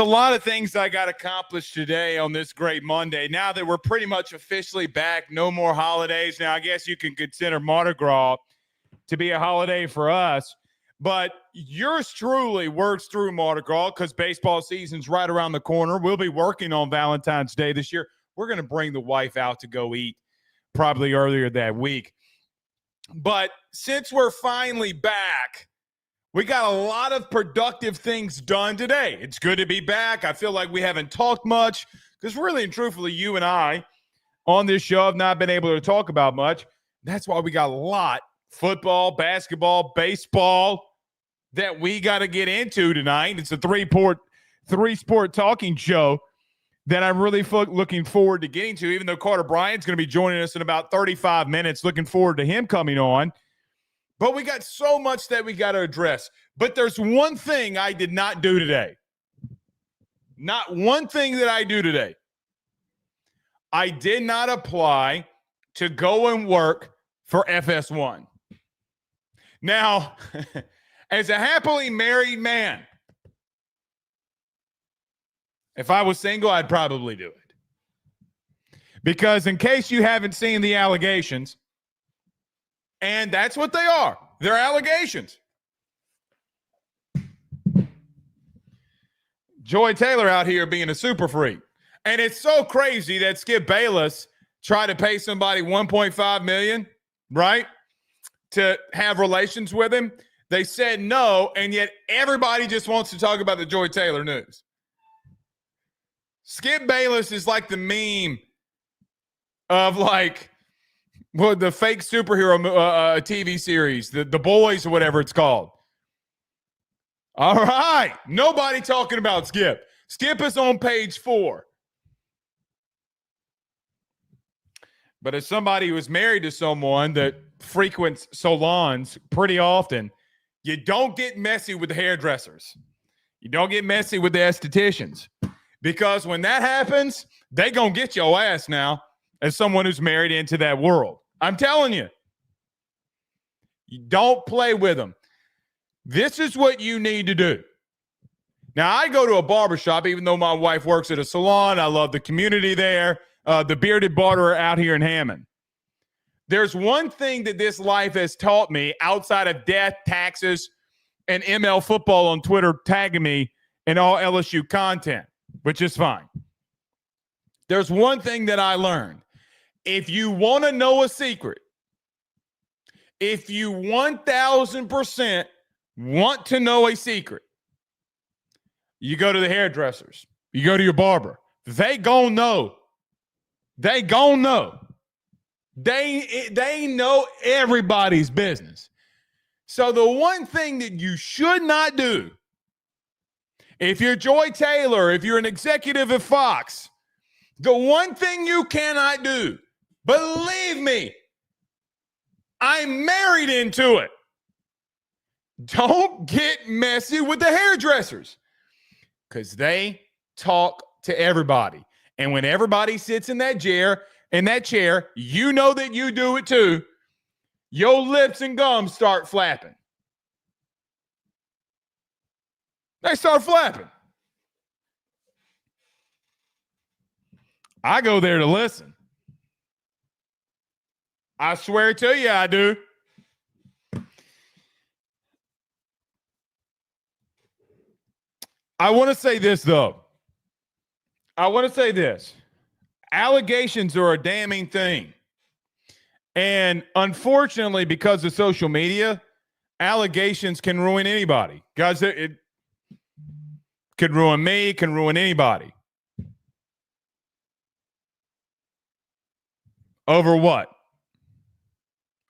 A lot of things I got accomplished today on this great Monday. Now that we're pretty much officially back, no more holidays. Now, I guess you can consider Mardi Gras to be a holiday for us, but yours truly works through Mardi Gras because baseball season's right around the corner. We'll be working on Valentine's Day this year. We're going to bring the wife out to go eat probably earlier that week. But since we're finally back, we got a lot of productive things done today. It's good to be back. I feel like we haven't talked much because really and truthfully, you and I on this show have not been able to talk about much. That's why we got a lot, football, basketball, baseball, that we got to get into tonight. It's a three-sport talking show that I'm really looking forward to getting to, even though Carter Bryant's going to be joining us in about 35 minutes. Looking forward to him coming on. But we got so much that we got to address. But there's one thing I did not do today. Not one thing that I do today. I did not apply to go and work for FS1. Now, as a happily married man, if I was single, I'd probably do it. Because in case you haven't seen the allegations, and that's what they are. They're allegations. Joy Taylor out here being a super freak. And it's so crazy that Skip Bayless tried to pay somebody $1.5 million, right, to have relations with him. They said no, and yet everybody just wants to talk about the Joy Taylor news. Skip Bayless is like the meme of the fake superhero TV series, the Boys or whatever it's called. All right. Nobody talking about Skip. Skip is on page 4. But as somebody who is married to someone that frequents salons pretty often, you don't get messy with the hairdressers. You don't get messy with the estheticians. Because when that happens, they gonna get your ass now as someone who's married into that world. I'm telling you. You don't play with them. This is what you need to do. Now, I go to a barbershop, even though my wife works at a salon. I love the community there. The Bearded Barterer out here in Hammond. There's one thing that this life has taught me outside of death, taxes, and ML football on Twitter tagging me in all LSU content, which is fine. There's one thing that I learned. If you want to know a secret, if you 1,000% want to know a secret, you go to the hairdressers. You go to your barber. They gon' know. They gon' know. They know everybody's business. So the one thing that you should not do, if you're Joy Taylor, if you're an executive at Fox, the one thing you cannot do, believe me, I'm married into it. Don't get messy with the hairdressers because they talk to everybody. And when everybody sits in that chair, you know that you do it too. Your lips and gums start flapping. They start flapping. I go there to listen. I swear to you, I do. I want to say this, though. Allegations are a damning thing. And unfortunately, because of social media, allegations can ruin anybody. Guys, it could ruin me, can ruin anybody. Over what?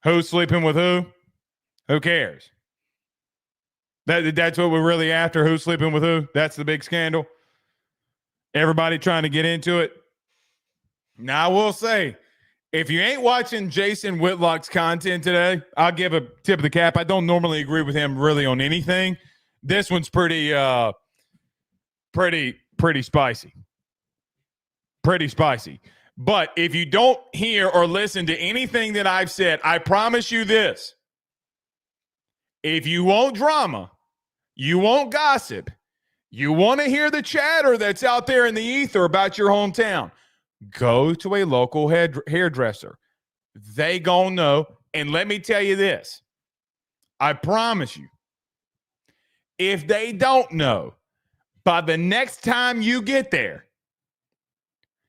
Who's sleeping with who? Who cares? That's what we're really after. Who's sleeping with who? That's the big scandal. Everybody trying to get into it. Now, I will say, if you ain't watching Jason Whitlock's content today, I'll give a tip of the cap. I don't normally agree with him really on anything. This one's pretty spicy. Pretty spicy. But if you don't hear or listen to anything that I've said, I promise you this. If you want drama, you want gossip, You want to hear the chatter that's out there in the ether about your hometown? Go to a local hairdresser. They gonna know. And let me tell you this. I promise you, if they don't know, by the next time you get there,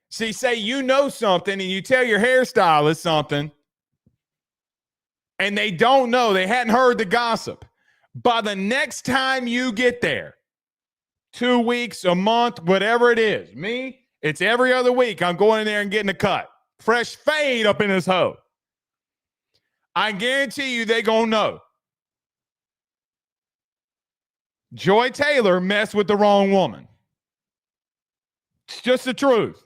see, say you know something and you tell your hairstylist something, and they don't know, they hadn't heard the gossip. By the next time you get there, 2 weeks, a month, whatever it is, me, it's every other week. I'm going in there and getting a cut. Fresh fade up in this hoe. I guarantee you they gonna know. Joy Taylor messed with the wrong woman. It's just the truth.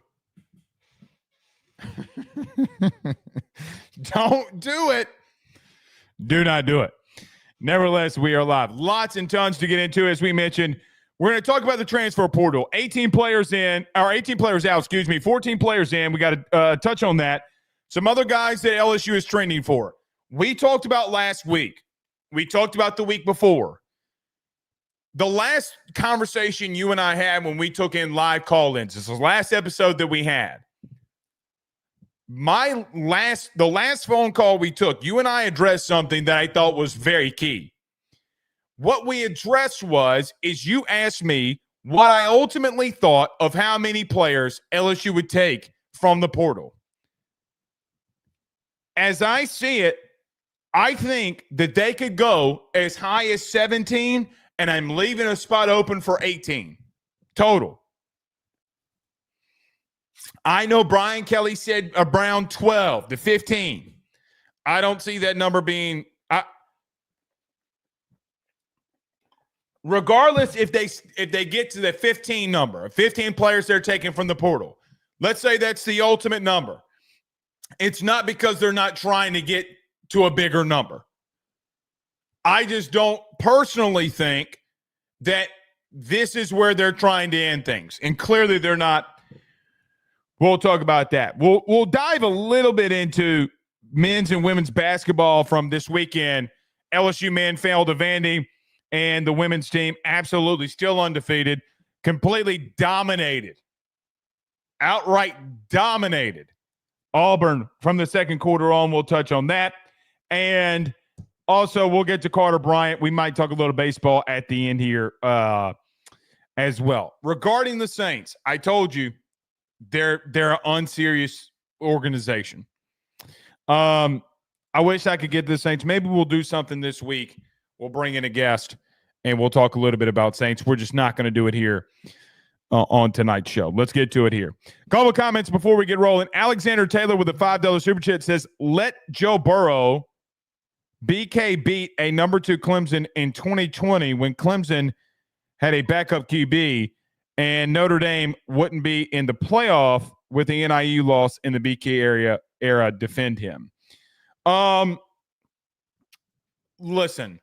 Don't do it. Do not do it. Nevertheless, we are live. Lots and tons to get into. As we mentioned, we're going to talk about the transfer portal. 18 players in, or 18 players out, 14 players in. We got to touch on that. Some other guys that LSU is trending for. We talked about last week. We talked about the week before. The last conversation you and I had when we took in live call-ins, this was the last episode that we had. The last phone call we took, you and I addressed something that I thought was very key. What we addressed is you asked me what I ultimately thought of how many players LSU would take from the portal. As I see it, I think that they could go as high as 17, and I'm leaving a spot open for 18 total. I know Brian Kelly said around 12 to 15. I don't see that number being regardless if they get to the 15 number, 15 players they're taking from the portal. Let's say that's the ultimate number. It's not because they're not trying to get to a bigger number. I just don't personally think that this is where they're trying to end things. And clearly they're not. We'll talk about that. We'll dive a little bit into men's and women's basketball from this weekend. LSU men failed to Vandy, and the women's team absolutely still undefeated, completely dominated, outright dominated Auburn from the second quarter on. We'll touch on that. And also we'll get to Carter Bryant. We might talk a little baseball at the end here as well. Regarding the Saints, I told you, they're an unserious organization. I wish I could get the Saints. Maybe we'll do something this week. We'll bring in a guest, and we'll talk a little bit about Saints. We're just not going to do it here on tonight's show. Let's get to it here. Couple of comments before we get rolling. Alexander Taylor with a $5 super chat says, let Joe Burrow BK beat a number 2 Clemson in 2020 when Clemson had a backup QB, and Notre Dame wouldn't be in the playoff with the NIU loss in the BK era. Defend him. Listen,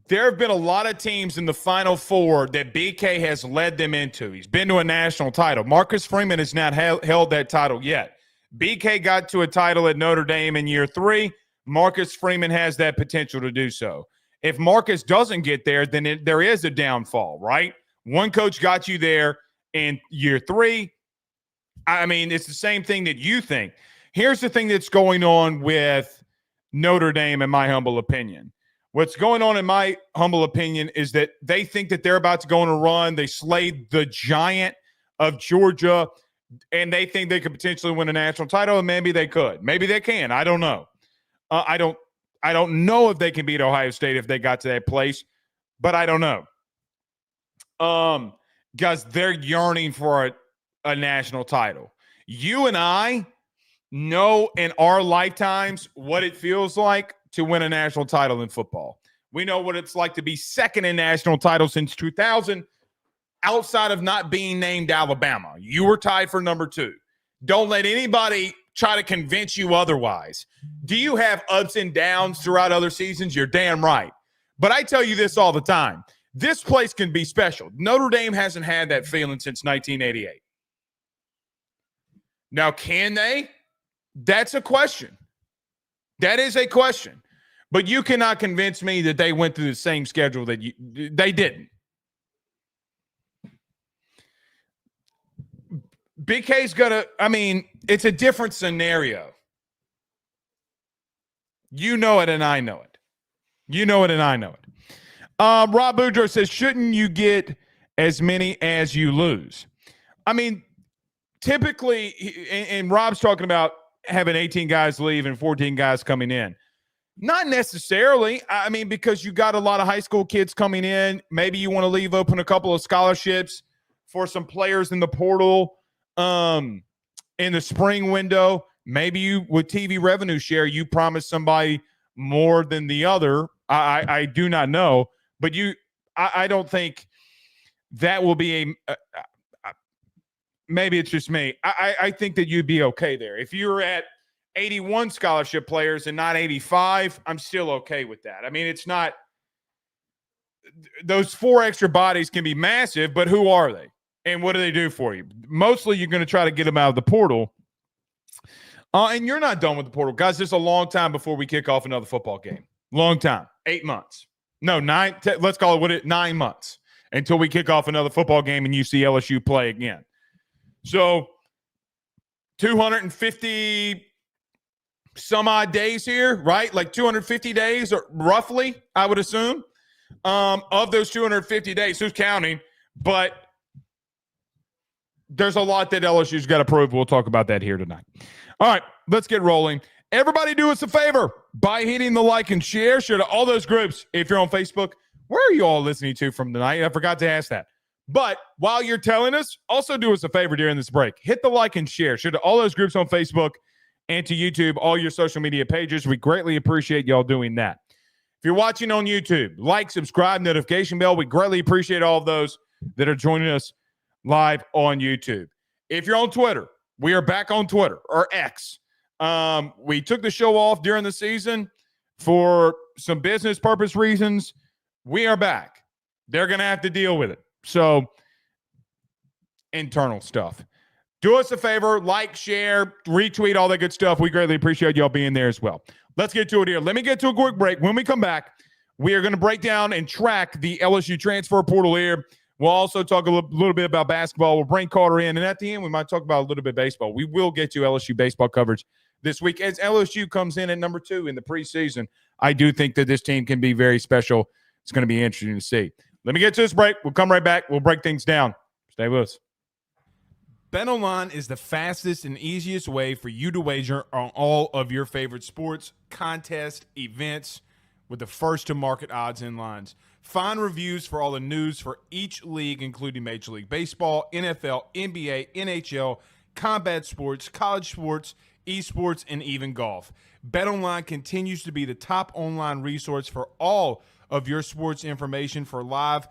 there have been a lot of teams in the Final Four that BK has led them into. He's been to a national title. Marcus Freeman has not held that title yet. BK got to a title at Notre Dame in year 3. Marcus Freeman has that potential to do so. If Marcus doesn't get there, then there is a downfall, right? One coach got you there in year 3. I mean, it's the same thing that you think. Here's the thing that's going on with Notre Dame, in my humble opinion. What's going on, in my humble opinion, is that they think that they're about to go on a run. They slayed the giant of Georgia, and they think they could potentially win a national title, and maybe they could. Maybe they can. I don't know. I don't know if they can beat Ohio State if they got to that place, but I don't know. Guys, they're yearning for a national title. You and I know in our lifetimes what it feels like to win a national title in football. We know what it's like to be second in national title since 2000, outside of not being named Alabama. You were tied for number 2. Don't let anybody try to convince you otherwise. Do you have ups and downs throughout other seasons? You're damn right. But I tell you this all the time. This place can be special. Notre Dame hasn't had that feeling since 1988. Now, can they? That's a question. That is a question. But you cannot convince me that they went through the same schedule that they didn't. BK's it's a different scenario. You know it and I know it. Rob Boudreaux says, shouldn't you get as many as you lose? I mean, typically, and Rob's talking about having 18 guys leave and 14 guys coming in. Not necessarily. I mean, because you got a lot of high school kids coming in. Maybe you want to leave open a couple of scholarships for some players in the portal in the spring window. Maybe you, with TV revenue share, you promise somebody more than the other. I do not know. But I don't think that will be maybe it's just me. I think that you'd be okay there. If you're at 81 scholarship players and not 85, I'm still okay with that. I mean, it's not – those 4 extra bodies can be massive, but who are they? And what do they do for you? Mostly you're going to try to get them out of the portal. And you're not done with the portal. Guys, this is a long time before we kick off another football game. Long time. 8 months. No, 9 – let's call it 9 months until we kick off another football game and you see LSU play again. So 250 some odd days here, right? Like 250 days or roughly, I would assume. Of those 250 days, who's counting? But there's a lot that LSU's got to prove. We'll talk about that here tonight. All right, let's get rolling. Everybody do us a favor by hitting the like and share. Share to all those groups. If you're on Facebook, where are you all listening to from tonight? I forgot to ask that. But while you're telling us, also do us a favor during this break. Hit the like and share. Share to all those groups on Facebook and to YouTube, all your social media pages. We greatly appreciate y'all doing that. If you're watching on YouTube, like, subscribe, notification bell. We greatly appreciate all of those that are joining us live on YouTube. If you're on Twitter, we are back on Twitter, or X. We took the show off during the season for some business purpose reasons. We are back. They're going to have to deal with it. So, internal stuff. Do us a favor, like, share, retweet, all that good stuff. We greatly appreciate y'all being there as well. Let's get to it here. Let me get to a quick break. When we come back, we are going to break down and track the LSU transfer portal here. We'll also talk a little bit about basketball. We'll bring Carter in. And at the end, we might talk about a little bit of baseball. We will get to LSU baseball coverage this week as LSU comes in at number 2 in the preseason. I do think that this team can be very special. It's going to be interesting to see. Let me get to this break. We'll come right back. We'll break things down. Stay with us. BetOnline is the fastest and easiest way for you to wager on all of your favorite sports, contests, events with the first-to-market odds and lines. Find reviews for all the news for each league, including Major League Baseball, NFL, NBA, NHL, combat sports, college sports, esports, and even golf. BetOnline continues to be the top online resource for all of your sports information for live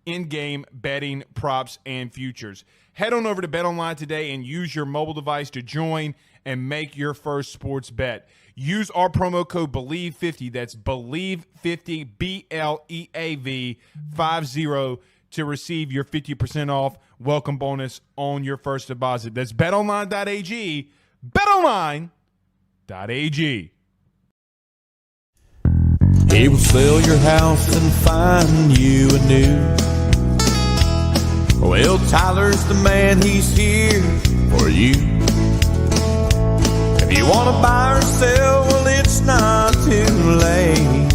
in-game betting, props, and futures. Head on over to BetOnline today and use your mobile device to join and make your first sports bet. Use our promo code BELIEVE50, that's BELIEVE50, BLEAV 50, to receive your 50% off welcome bonus on your first deposit. That's betonline.ag, betonline.ag. He will sell your house and find you a new. Well, Tyler's the man, he's here for you. If you want to buy or sell, well, it's not too late.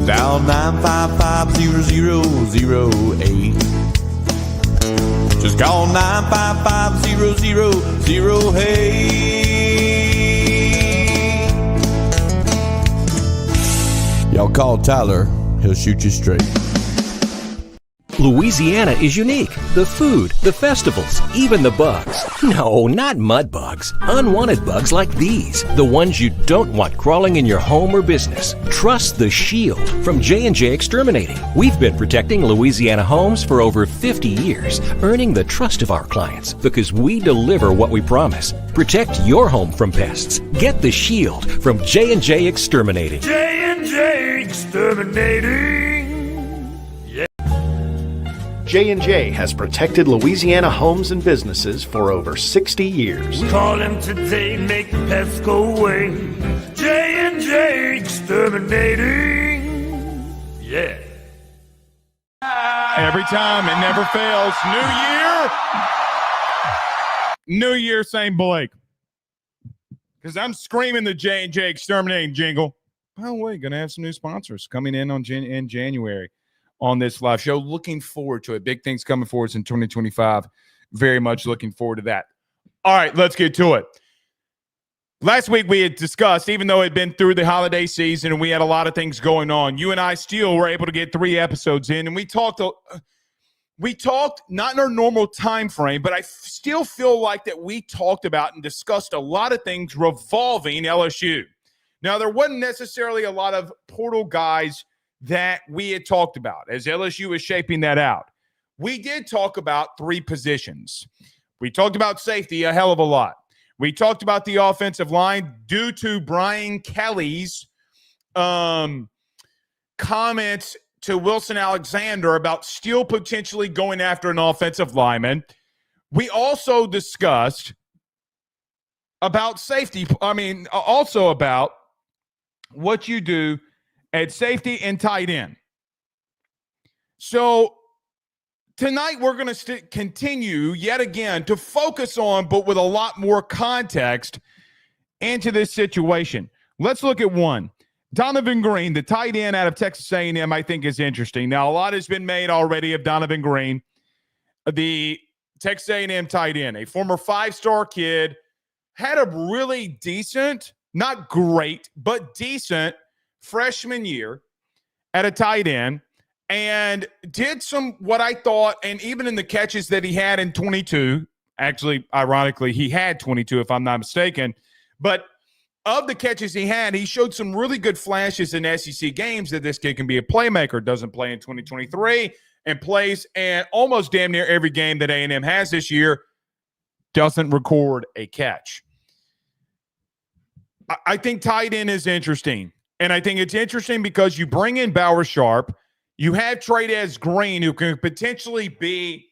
Dial 955-0008. Just call 955-0008. Y'all call Tyler, he'll shoot you straight. Louisiana is unique. The food, the festivals, even the bugs. No, not mud bugs. Unwanted bugs like these. The ones you don't want crawling in your home or business. Trust the Shield from J&J Exterminating. We've been protecting Louisiana homes for over 50 years, earning the trust of our clients because we deliver what we promise. Protect your home from pests. Get the Shield from J&J Exterminating. J&J Exterminating. J&J has protected Louisiana homes and businesses for over 60 years. Call him today, make the pests go away. J&J Exterminating. Yeah. Every time, it never fails. New year, New Year, same Blake. Because I'm screaming the J&J Exterminating jingle. By the way, going to have some new sponsors coming in in January on this live show. Looking forward to it. Big things coming for us in 2025. Very much looking forward to that. All right, let's get to it. Last week we had discussed, even though it had been through the holiday season and we had a lot of things going on, you and I still were able to get 3 episodes in, and we talked not in our normal time frame, but I still feel like that we talked about and discussed a lot of things revolving LSU. Now, there wasn't necessarily a lot of portal guys that we had talked about as LSU is shaping that out. We did talk about 3 positions. We talked about safety a hell of a lot. We talked about the offensive line due to Brian Kelly's comments to Wilson Alexander about still potentially going after an offensive lineman. We also discussed about safety. Also about what you do at safety and tight end. So tonight we're going to continue yet again to focus on, but with a lot more context into this situation. Let's look at one. Donovan Green, the tight end out of Texas A&M, I think is interesting. Now, a lot has been made already of Donovan Green, the Texas A&M tight end, a former 5-star kid, had a really decent, not great, but decent freshman year at a tight end, and did some, what I thought, and even in the catches that he had in 22, actually, ironically, he had 22 if I'm not mistaken, but of the catches he had, he showed some really good flashes in SEC games that this kid can be a playmaker. Doesn't play in 2023 and plays and almost damn near every game that A&M has this year, doesn't record a catch. I think tight end is interesting, and I think it's interesting because you bring in Bauer Sharp. You have Trades Green, who can potentially be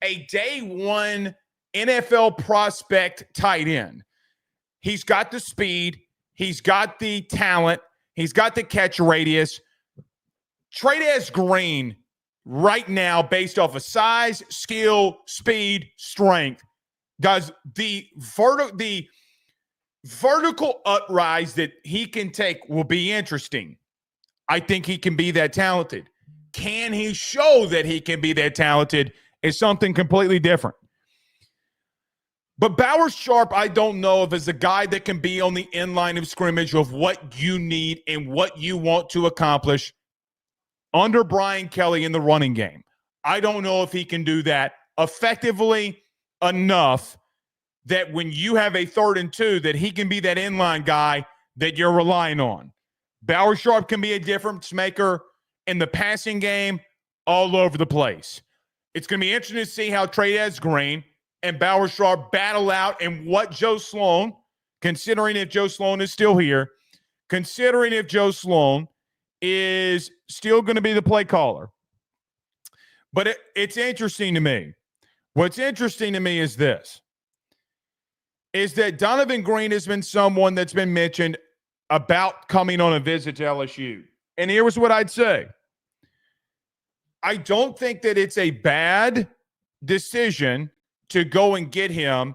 a day one NFL prospect tight end. He's got the speed. He's got the talent. He's got the catch radius. Trades Green right now, based off of size, skill, speed, strength, guys, the vertical uprise that he can take will be interesting. I think he can be that talented. Can he show that he can be that talented is something completely different. But Bauer Sharp, I don't know if is a guy that can be on the end line of scrimmage of what you need and what you want to accomplish under Brian Kelly in the running game. I don't know if he can do that effectively enough that when you have a 3rd and 2, that he can be that inline guy that you're relying on. Bauer Sharp can be a difference maker in the passing game all over the place. It's going to be interesting to see how Trades Green and Bauer Sharp battle out and what Joe Sloan, considering if Joe Sloan is still here, considering if Joe Sloan is still going to be the play caller. But it's interesting to me. What's interesting to me is this, is that Donovan Green has been someone that's been mentioned about coming on a visit to LSU. And here's what I'd say. I don't think that it's a bad decision to go and get him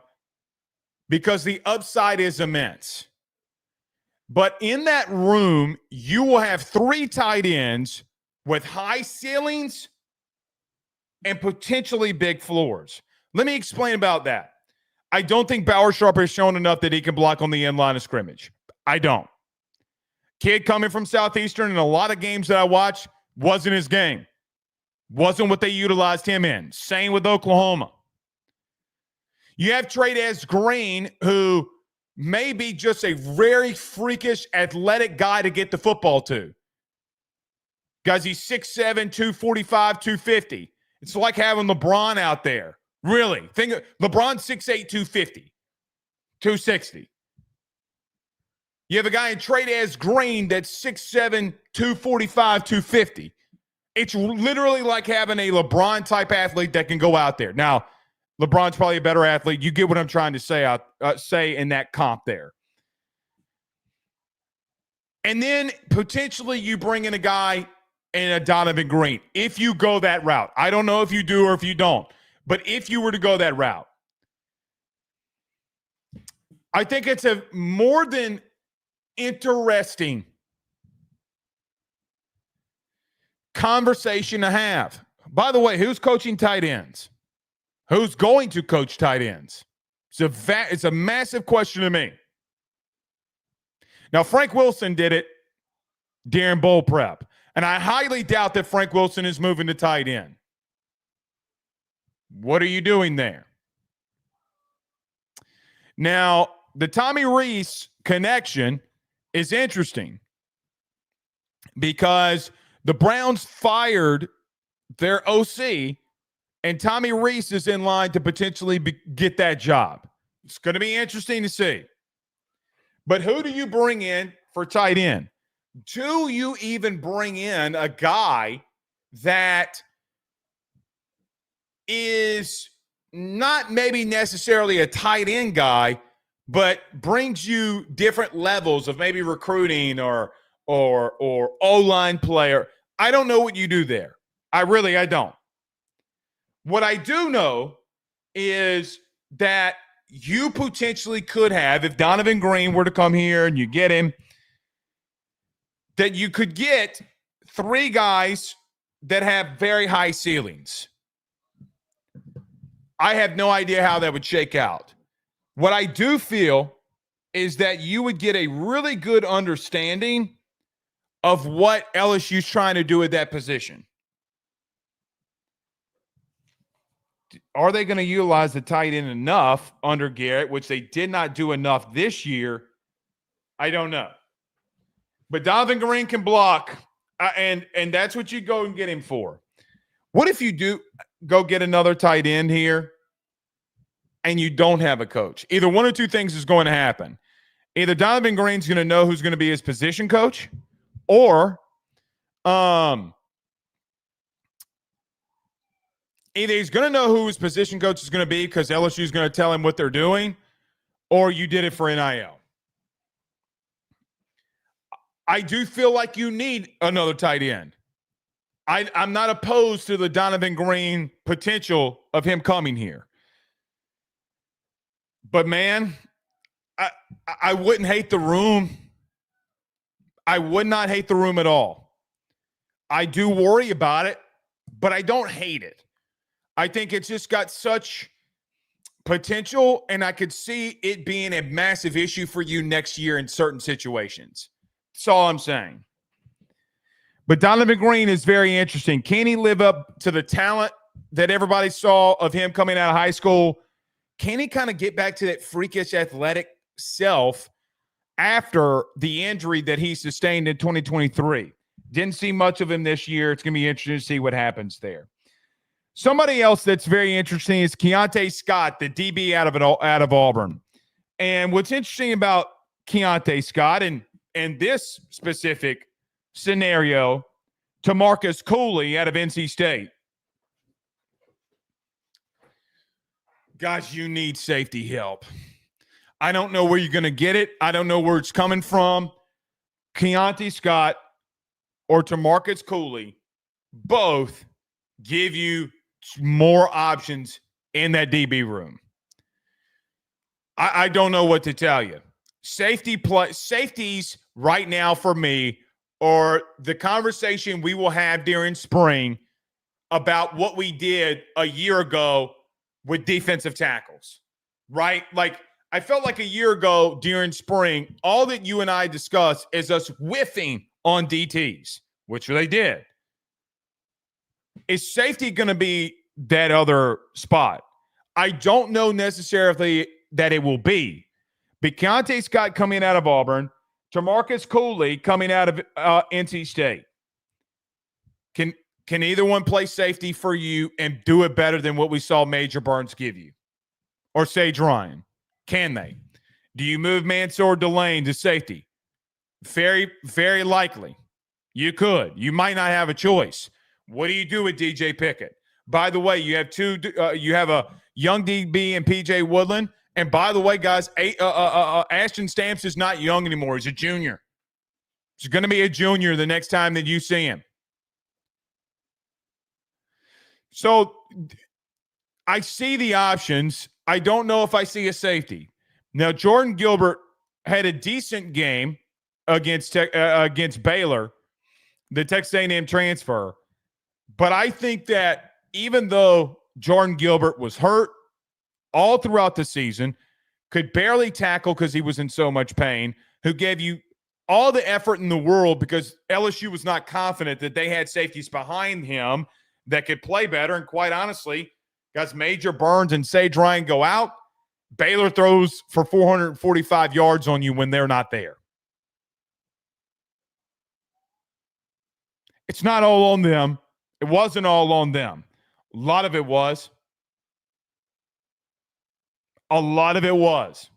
because the upside is immense. But in that room, you will have 3 tight ends with high ceilings and potentially big floors. Let me explain about that. I don't think Bauer Sharp has shown enough that he can block on the end line of scrimmage. I don't. Kid coming from Southeastern, and a lot of games that I watched wasn't his game. Wasn't what they utilized him in. Same with Oklahoma. You have Trades Green, who may be just a very freakish, athletic guy to get the football to. Guys, he's 6'7", 245, 250. It's like having LeBron out there. Really. Think of LeBron 6'8", 250, 260. You have a guy in Trades Green that's 6'7", 245, 250. It's literally like having a LeBron-type athlete that can go out there. Now, LeBron's probably a better athlete. You get what I'm trying to say in that comp there. And then potentially you bring in a guy in a Donovan Green. If you go that route. I don't know if you do or if you don't. But if you were to go that route. I think it's a more than interesting conversation to have. By the way, who's coaching tight ends? Who's going to coach tight ends? It's a massive question to me. Now, Frank Wilson did it during bowl prep, and I highly doubt that Frank Wilson is moving to tight end. What are you doing there? Now, the Tommy Rees connection is interesting because the Browns fired their OC, and Tommy Rees is in line to potentially get that job. It's going to be interesting to see. But who do you bring in for tight end? Do you even bring in a guy that is not maybe necessarily a tight end guy, but brings you different levels of maybe recruiting or O-line player? I don't know what you do there. I don't. What I do know is that you potentially could have, if Donovan Green were to come here and you get him, that you could get 3 guys that have very high ceilings. I have no idea how that would shake out. What I do feel is that you would get a really good understanding of what LSU's trying to do at that position. Are they going to utilize the tight end enough under Garrett, which they did not do enough this year? I don't know. But Donovan Green can block, and that's what you go and get him for. What if you do go get another tight end here and you don't have a coach? Either one or two things is going to happen. Either Donovan Green's going to know who's going to be his position coach, or either he's going to know who his position coach is going to be because LSU is going to tell him what they're doing, or you did it for NIL. I do feel like you need another tight end. I'm not opposed to the Donovan Green potential of him coming here. But, man, I wouldn't hate the room. I would not hate the room at all. I do worry about it, but I don't hate it. I think it's just got such potential, and I could see it being a massive issue for you next year in certain situations. That's all I'm saying. But Donovan Green is very interesting. Can he live up to the talent that everybody saw of him coming out of high school? Can he kind of get back to that freakish athletic self after the injury that he sustained in 2023? Didn't see much of him this year. It's going to be interesting to see what happens there. Somebody else that's very interesting is Keontae Scott, the DB out of Auburn. And what's interesting about Keontae Scott and this specific scenario, to Marcus Cooley out of NC State. Guys, you need safety help. I don't know where you're going to get it. I don't know where it's coming from. Keontae Scott or TaMarcus Cooley both give you more options in that DB room. I don't know what to tell you. Safeties right now for me are the conversation we will have during spring about what we did a year ago with defensive tackles, right? Like, I felt like a year ago during spring, all that you and I discussed is us whiffing on DTs, which they did. Is safety going to be that other spot? I don't know necessarily that it will be. But Keontae Scott coming out of Auburn, TaMarcus Cooley coming out of NC State. Can either one play safety for you and do it better than what we saw Major Burns give you? Or Sage Ryan? Can they? Do you move Mansour Delane to safety? Very, very likely. You could. You might not have a choice. What do you do with DJ Pickett? By the way, you have you have a young DB in PJ Woodland. And by the way, guys, Ashton Stamps is not young anymore. He's a junior. He's going to be a junior the next time that you see him. So I see the options. I don't know if I see a safety. Now, Jordan Gilbert had a decent game against Baylor, the Texas A&M transfer. But I think that even though Jordan Gilbert was hurt all throughout the season, could barely tackle because he was in so much pain, who gave you all the effort in the world because LSU was not confident that they had safeties behind him that could play better. And quite honestly, guys, Major Burns and Sage Ryan go out. Baylor throws for 445 yards on you when they're not there. It's not all on them. It wasn't all on them. A lot of it was. A lot of it was.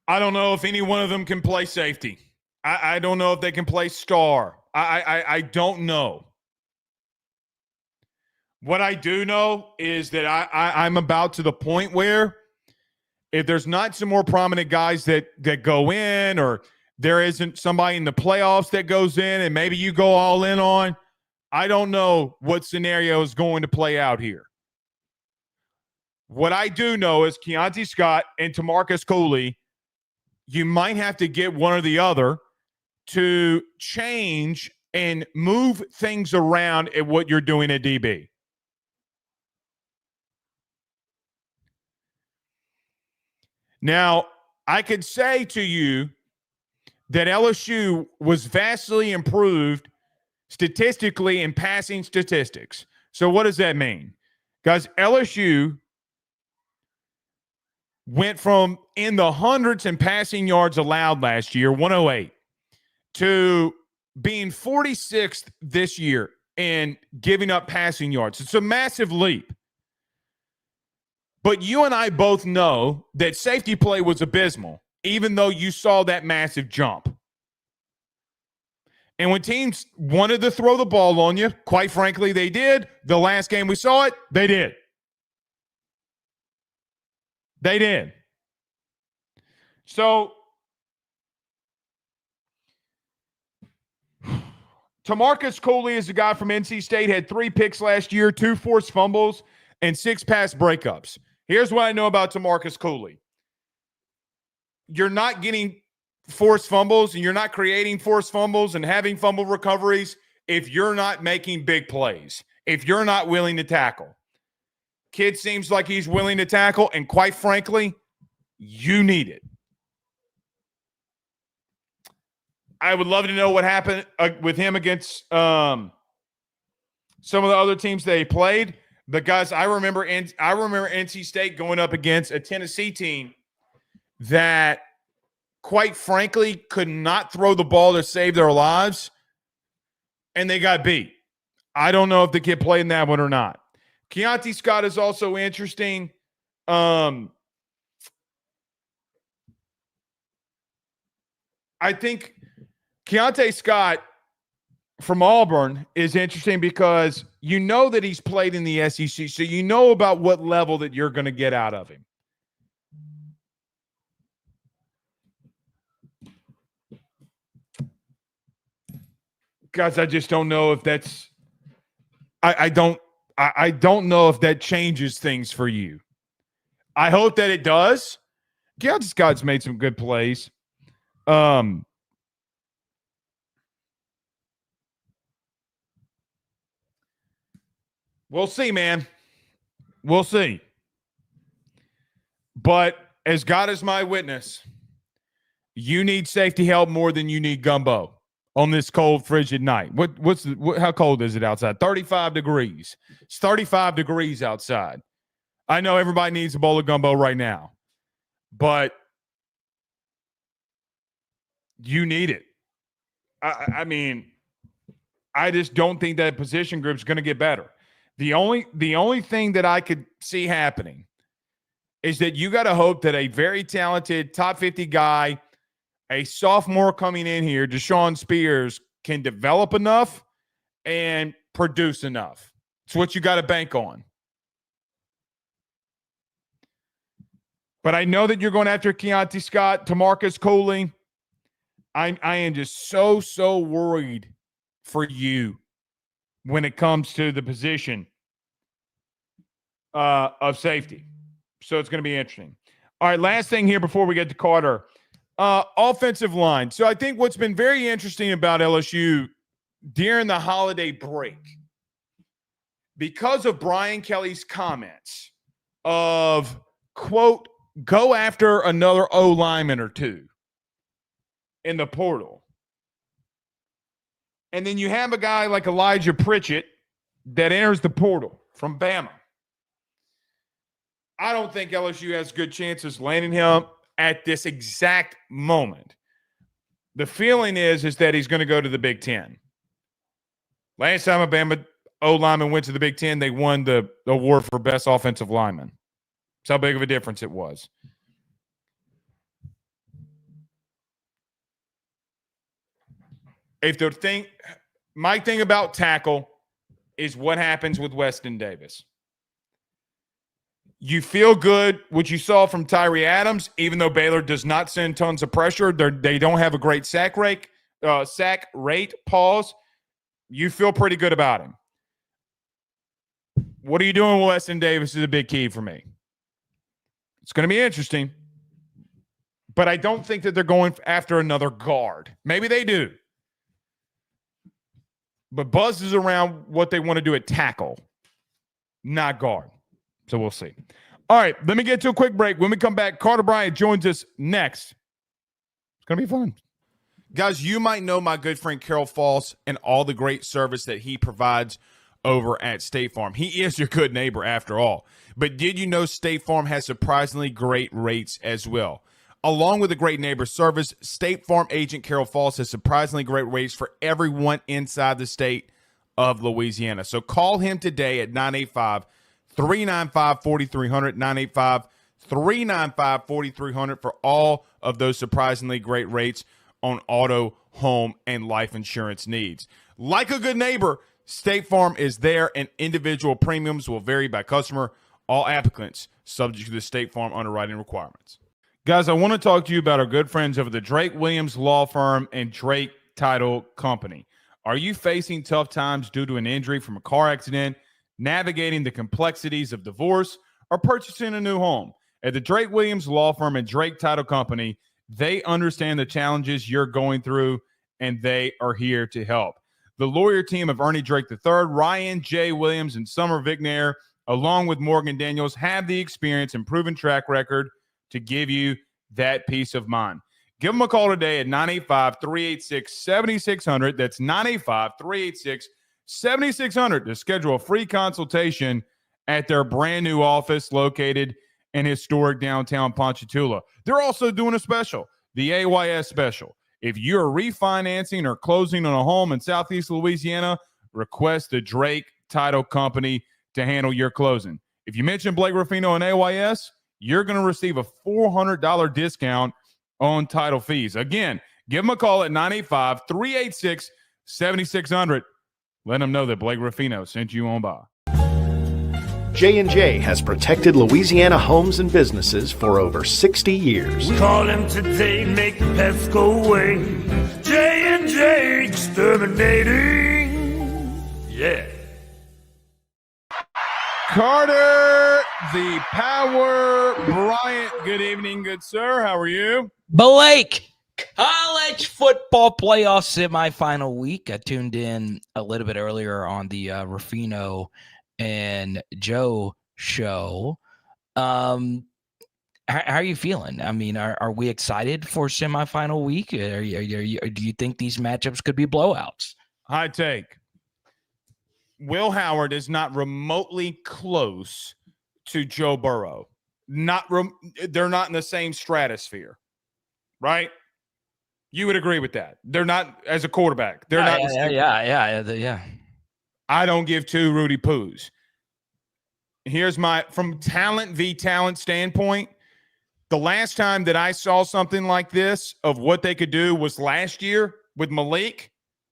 I don't know if any one of them can play safety. I don't know if they can play star. I don't know. What I do know is that I'm about to the point where if there's not some more prominent guys that go in, or there isn't somebody in the playoffs that goes in and maybe you go all in on, I don't know what scenario is going to play out here. What I do know is Keontae Scott and Tamarcus Cooley, you might have to get one or the other to change and move things around at what you're doing at DB. Now, I could say to you that LSU was vastly improved statistically in passing statistics. So what does that mean? Guys, LSU went from in the hundreds in passing yards allowed last year, 108, to being 46th this year in giving up passing yards. It's a massive leap. But you and I both know that safety play was abysmal, even though you saw that massive jump. And when teams wanted to throw the ball on you, quite frankly, they did. The last game we saw it, they did. They did. So, Tamarcus Cooley is a guy from NC State, had 3 picks last year, 2 forced fumbles, and 6 pass breakups. Here's what I know about Tamarcus Cooley. You're not getting forced fumbles and you're not creating forced fumbles and having fumble recoveries if you're not making big plays, if you're not willing to tackle. Kid seems like he's willing to tackle, and quite frankly, you need it. I would love to know what happened with him against some of the other teams they played. But guys, I remember NC State going up against a Tennessee team that, quite frankly, could not throw the ball to save their lives, and they got beat. I don't know if the kid played in that one or not. Keontae Scott is also interesting. I think Keontae Scott from Auburn is interesting because you know that he's played in the SEC, so you know about what level that you're going to get out of him. Guys, I just don't know if that's I don't know if that changes things for you. I hope that it does. Keontae Scott's made some good plays. We'll see, man. We'll see. But as God is my witness, you need safety help more than you need gumbo on this cold, frigid night. How cold is it outside? 35 degrees. It's 35 degrees outside. I know everybody needs a bowl of gumbo right now, but you need it. I mean, I just don't think that position group is going to get better. The only thing that I could see happening is that you got to hope that a very talented top 50 guy, a sophomore coming in here, Deshaun Spears, can develop enough and produce enough. It's what you got to bank on. But I know that you're going after Keontae Scott, Tamarcus Cooley. I am just so worried for you when it comes to the position of safety. So it's going to be interesting. All right, last thing here before we get to Carter. Offensive line. So I think what's been very interesting about LSU during the holiday break, because of Brian Kelly's comments of, quote, go after another O lineman or two in the portal. And then you have a guy like Elijah Pritchett that enters the portal from Bama. I don't think LSU has good chances landing him at this exact moment. The feeling is that he's going to go to the Big Ten. Last time a Bama O-lineman went to the Big Ten, they won the award for best offensive lineman. That's how big of a difference it was. My thing about tackle is what happens with Weston Davis. You feel good what you saw from Tyree Adams, even though Baylor does not send tons of pressure. They don't have a great sack rate. Pause. You feel pretty good about him. What are you doing with Weston Davis is a big key for me. It's going to be interesting. But I don't think that they're going after another guard. Maybe they do. But buzz is around what they want to do at tackle, not guard. So we'll see. All right, let me get to a quick break. When we come back, Carter Bryant joins us next. It's going to be fun. Guys, you might know my good friend Carol Falls and all the great service that he provides over at State Farm. He is your good neighbor after all. But did you know State Farm has surprisingly great rates as well? Along with the great neighbor service, State Farm agent Carol Falls has surprisingly great rates for everyone inside the state of Louisiana. So call him today at 985-395-4300, 985-395-4300 for all of those surprisingly great rates on auto, home, and life insurance needs. Like a good neighbor, State Farm is there, and individual premiums will vary by customer. All applicants subject to the State Farm underwriting requirements. Guys, I want to talk to you about our good friends over the Drake Williams Law Firm and Drake Title Company. Are you facing tough times due to an injury from a car accident, navigating the complexities of divorce, or purchasing a new home? At the Drake Williams Law Firm and Drake Title Company, they understand the challenges you're going through, and they are here to help. The lawyer team of Ernie Drake III, Ryan J. Williams, and Summer Vignair, along with Morgan Daniels, have the experience and proven track record to give you that peace of mind. Give them a call today at 985-386-7600. That's 985-386-7600 to schedule a free consultation at their brand new office located in historic downtown Ponchatoula. They're also doing a special, the AYS special. If you're refinancing or closing on a home in Southeast Louisiana, request the Drake Title Company to handle your closing. If you mention Blake Ruffino and AYS, you're going to receive a $400 discount on title fees. Again, give them a call at 985-386-7600. Let them know that Blake Ruffino sent you on by. J&J has protected Louisiana homes and businesses for over 60 years. Call him today, make the pests go away. J&J Exterminating. Yeah. Carter, the Power Bryant. Good evening, good sir. How are you? Blake, college football playoff semifinal week. I tuned in a little bit earlier on the Ruffino and Joe show. How are you feeling? I mean, are we excited for semifinal week? Do you think these matchups could be blowouts? High take. Will Howard is not remotely close to Joe Burrow. They're not in the same stratosphere, right? You would agree with that. They're not as a quarterback. They're not. Yeah. I don't give two Rudy Poos. Here's from talent v. talent standpoint, the last time that I saw something like this of what they could do was last year with Malik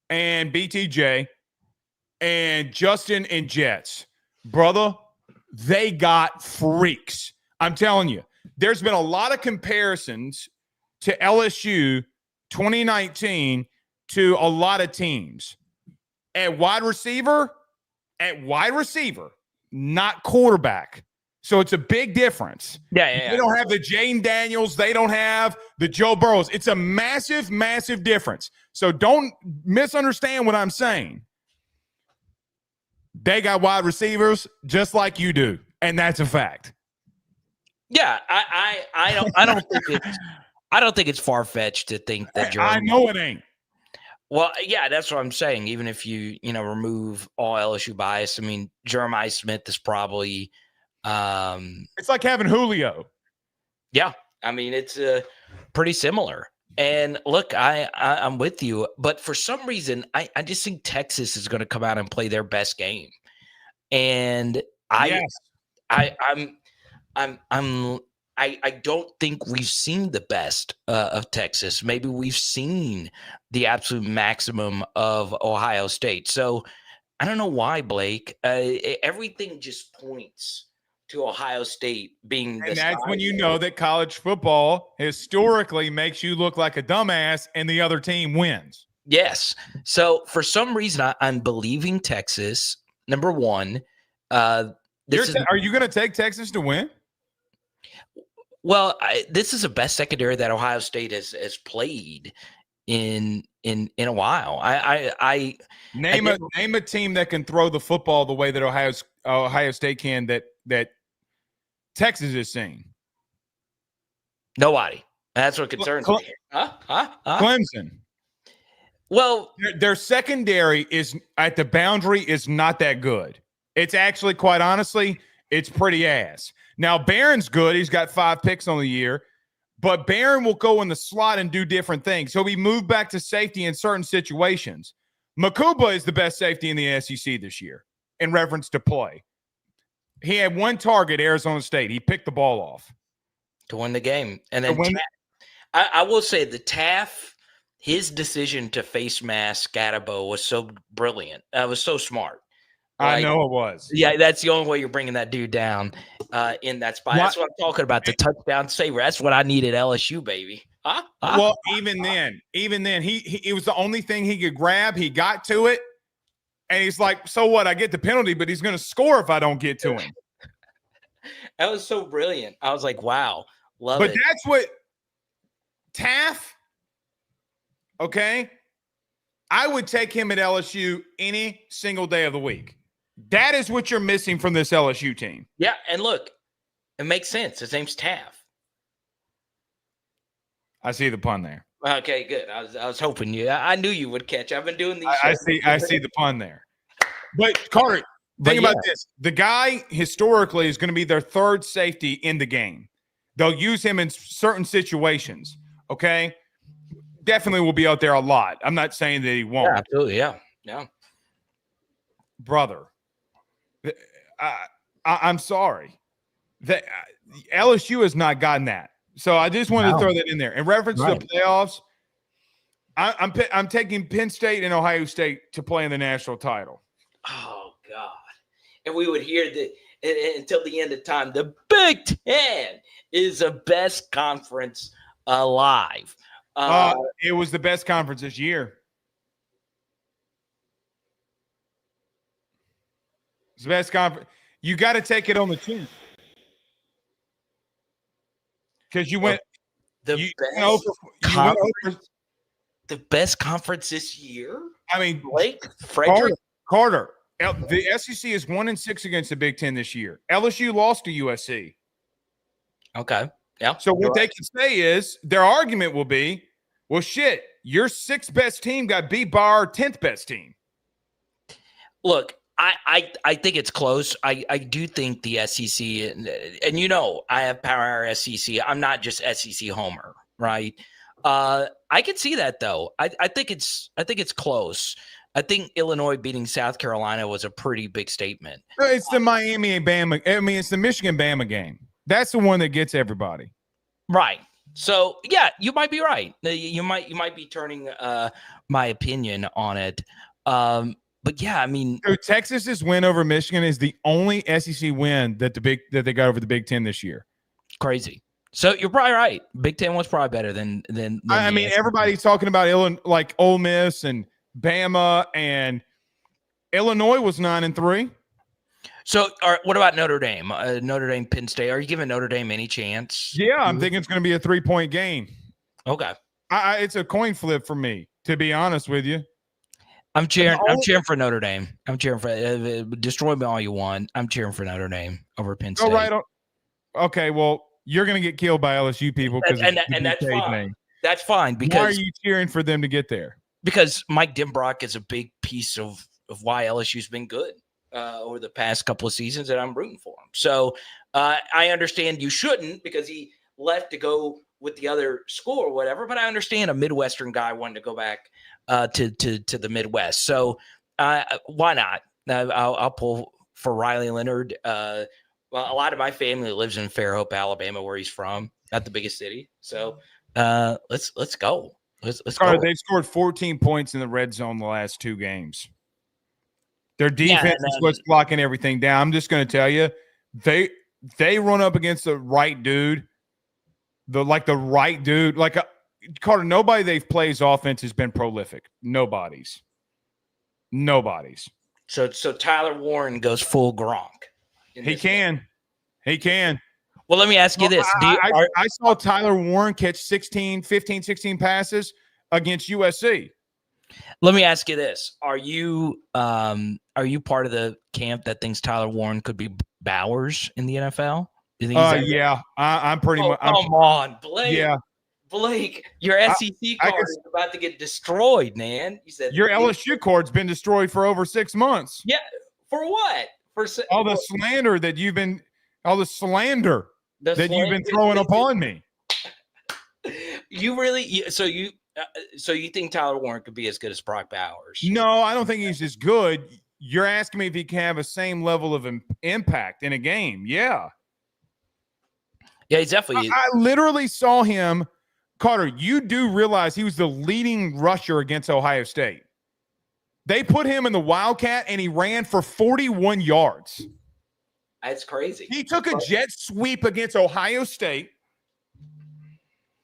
and BTJ and Justin and Jets. Brother, they got freaks. I'm telling you, there's been a lot of comparisons to LSU 2019 to a lot of teams. At wide receiver, not quarterback. So it's a big difference. Yeah. They don't have the Jane Daniels. They don't have the Joe Burrows. It's a massive, massive difference. So don't misunderstand what I'm saying. They got wide receivers just like you do, and that's a fact. Yeah, I don't think it's far-fetched to think that I know it ain't. Well, yeah, that's what I'm saying. Even if you remove all LSU bias, I mean, Jeremiah Smith is probably it's like having Julio. Yeah, I mean, it's pretty similar. And look, I'm with you, but for some reason, I just think Texas is going to come out and play their best game, and I don't think we've seen the best of Texas. Maybe we've seen the absolute maximum of Ohio State. So I don't know why, Blake. Everything just points to Ohio State being. And that's when you know that college football historically makes you look like a dumbass and the other team wins. Yes. So for some reason, I'm believing Texas. Number one, are you going to take Texas to win? Well, this is the best secondary that Ohio State has played in a while. I name a team that can throw the football the way that Ohio State can that Texas is seeing. Nobody. That's what concerns me. Clemson. Well, their secondary is at the boundary is not that good. It's actually, quite honestly, it's pretty ass. Now, Barron's good. He's got 5 picks on the year, but Barron will go in the slot and do different things. He'll be moved back to safety in certain situations. Makuba is the best safety in the SEC this year in reference to play. He had 1 target, Arizona State. He picked the ball off to win the game. And then I will say the Taff, his decision to face mask Scatterbo was so brilliant. It was so smart. I know it was. Yeah, that's the only way you're bringing that dude down in that spot. That's what I'm talking about, the touchdown saver. That's what I needed LSU, baby. Well, even then, he was the only thing he could grab. He got to it, and he's like, so what? I get the penalty, but he's going to score if I don't get to him. That was so brilliant. I was like, wow, love it. But that's what Taff, okay, I would take him at LSU any single day of the week. That is what you're missing from this LSU team. Yeah, and look, it makes sense. His name's Taff. I see the pun there. Okay, good. I was hoping you. I knew you would catch. I've been doing these. I see the pun there. But Carter, think about this: the guy historically is going to be their 3rd safety in the game. They'll use him in certain situations. Okay, definitely will be out there a lot. I'm not saying that he won't. Yeah, absolutely. Yeah. Brother. I'm sorry that LSU has not gotten that. So I just wanted to throw that in there. In reference to the playoffs, I'm taking Penn State and Ohio State to play in the national title. Oh, God. And we would hear that until the end of time. The Big Ten is the best conference alive. It was the best conference this year. It's the best conference. You got to take it on the chin. Because you went the best conference this year. I mean, Blake, Frederick, Carter. The SEC is 1-6 against the Big Ten this year. LSU lost to USC. Okay, yeah. So what they can say is their argument will be, well, shit, your 6th best team got beat by our 10th best team. Look, I think it's close. I do think the SEC, and I have power SEC. I'm not just SEC homer, right? I can see that though. I think it's close. I think Illinois beating South Carolina was a pretty big statement. It's the Miami and Bama. I mean, it's the Michigan Bama game. That's the one that gets everybody. Right. So yeah, you might be right. You might be turning my opinion on it. But yeah, I mean, Texas's win over Michigan is the only SEC win that they got over the Big Ten this year. Crazy. So you're probably right. Big Ten was probably better than I mean, everybody's talking about Ole Miss and Bama, and Illinois was 9-3. So, what about Notre Dame? Notre Dame, Penn State. Are you giving Notre Dame any chance? Yeah, I'm thinking it's going to be a 3-point game. Okay. It's a coin flip for me, to be honest with you. I'm cheering for Notre Dame. I'm cheering for destroy me all you want. I'm cheering for Notre Dame over Penn State. Oh, right. Okay, well, you're going to get killed by LSU people because and that's fine. That's fine because why are you cheering for them to get there? Because Mike Denbrock is a big piece of why LSU's been good over the past couple of seasons, and I'm rooting for him. So I understand you shouldn't because he left to go with the other school or whatever, but I understand a Midwestern guy wanting to go back to the Midwest. So why not? I'll pull for Riley Leonard. Well, a lot of my family lives in Fairhope, Alabama, where he's from, not the biggest city. So let's go. Let's go. They've scored 14 points in the red zone the last 2 games. Their defense is what's blocking everything down. I'm just going to tell you, they run up against the right dude. Carter, nobody they've played offense has been prolific. Nobody's. So Tyler Warren goes full Gronk. He can. Well, let me ask you this. I saw Tyler Warren catch 16 passes against USC. Let me ask you this. Are you part of the camp that thinks Tyler Warren could be Bowers in the NFL? Do you think yeah. I'm pretty much. Come on, Blake. Yeah. Blake, your SEC card is about to get destroyed, man. You said your LSU card's been destroyed for over 6 months. Yeah. For what? For all the slander that you've been throwing upon me. You really so you think Tyler Warren could be as good as Brock Bowers? No, I don't think he's as good. You're asking me if he can have the same level of impact in a game. Yeah. Yeah, he's definitely. I literally saw him. Carter, you do realize he was the leading rusher against Ohio State. They put him in the Wildcat, and he ran for 41 yards. That's crazy. He took a jet sweep against Ohio State.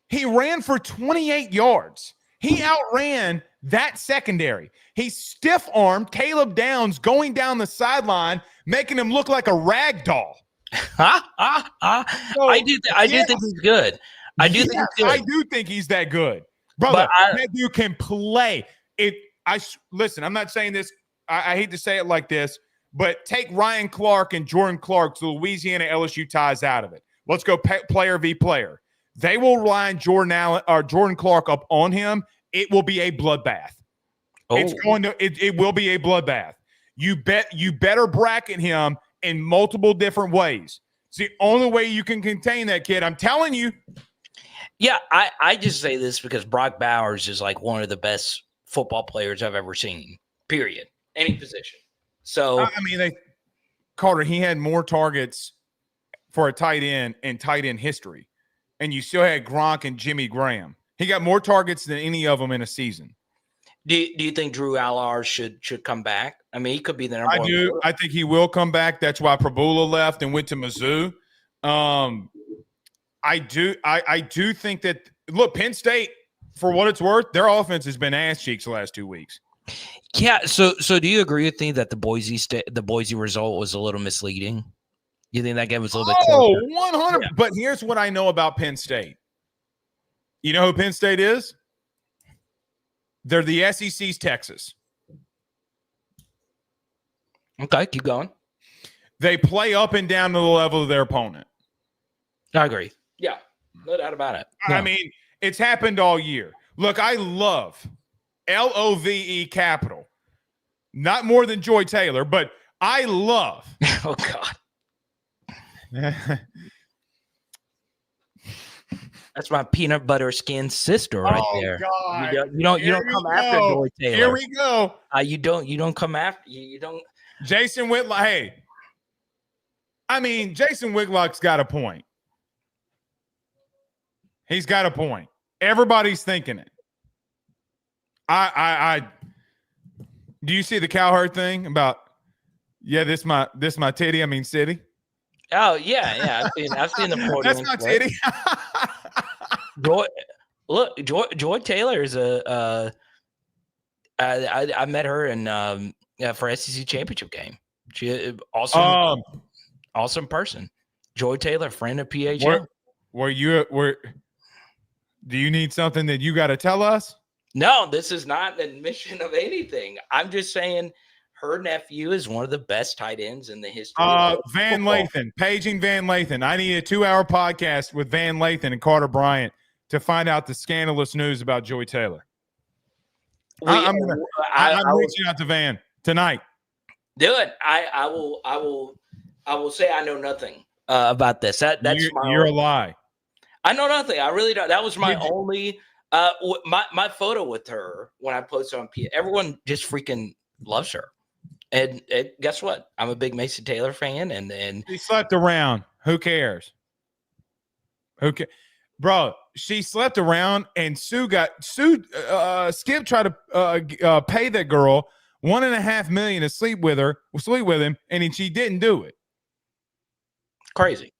He ran for 28 yards. He outran that secondary. He stiff-armed Caleb Downs going down the sideline, making him look like a rag doll. I do think he's good. I do think he's that good. Brother, that dude can play. Listen, I'm not saying this. I hate to say it like this, but take Ryan Clark and Jordan Clark to Louisiana LSU ties out of it. Let's go player v. player. They will line Jordan Clark up on him. It will be a bloodbath. It will be a bloodbath. You better bracket him in multiple different ways. It's the only way you can contain that kid. I'm telling you. Yeah, I just say this because Brock Bowers is like one of the best football players I've ever seen, period. Any position. So, Carter, he had more targets for a tight end in tight end history. And you still had Gronk and Jimmy Graham. He got more targets than any of them in a season. Do you think Drew Allard should come back? I mean, he could be the number one. I do. Player. I think he will come back. That's why Prabula left and went to Mizzou. I do think that, look, Penn State, for what it's worth, their offense has been ass cheeks the last 2 weeks. Yeah. So do you agree with me that the Boise result was a little misleading? You think that game was a little bit closer? 100. Yeah. But here's what I know about Penn State. You know who Penn State is? They're the SEC's Texas. Okay, keep going. They play up and down to the level of their opponent. I agree. Yeah, no doubt about it. Yeah. I mean, it's happened all year. Look, I love LOVE Capital. Not more than Joy Taylor, but I love. Oh, God. That's my peanut butter skin sister right there. God. You don't come after Joy Taylor. Here we go. You don't come after you don't. Jason Whitlock. Hey, Jason Whitlock's got a point. He's got a point. Everybody's thinking it. I do you see the Cowherd thing about? Yeah, this my titty. City. Oh yeah. I've seen the podium. That's my titty. Joy Taylor is I met her in for SEC championship game. She awesome person. Joy Taylor, friend of PHL. Do you need something that you got to tell us? No, this is not an admission of anything. I'm just saying her nephew is one of the best tight ends in the history of Van football. Lathan, paging Van Lathan. I need a 2-hour podcast with Van Lathan and Carter Bryant to find out the scandalous news about Joy Taylor. I'm reaching out to Van tonight. Do it. I will say I know nothing about this. You're a lie. I know nothing. I really don't. That was my only my photo with her when I posted on P. Everyone just freaking loves her. And guess what? I'm a big Mason Taylor fan, and she slept around. Who cares? Bro, she slept around, and Skip tried to pay that girl $1.5 million to sleep with him, and she didn't do it. Crazy.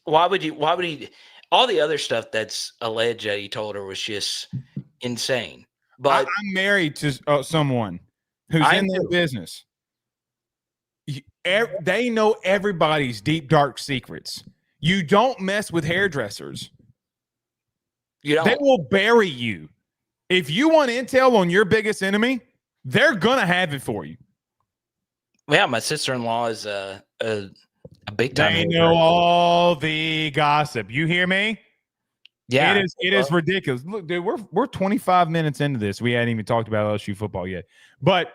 Why would he? All the other stuff that's alleged that he told her was just insane. But I'm married to someone who's in their business. They know everybody's deep, dark secrets. You don't mess with hairdressers. They will bury you. If you want intel on your biggest enemy, they're going to have it for you. Yeah, my sister-in-law is a big time. They know all the gossip. You hear me? Yeah. It is ridiculous. Look, dude, we're 25 minutes into this. We hadn't even talked about LSU football yet. But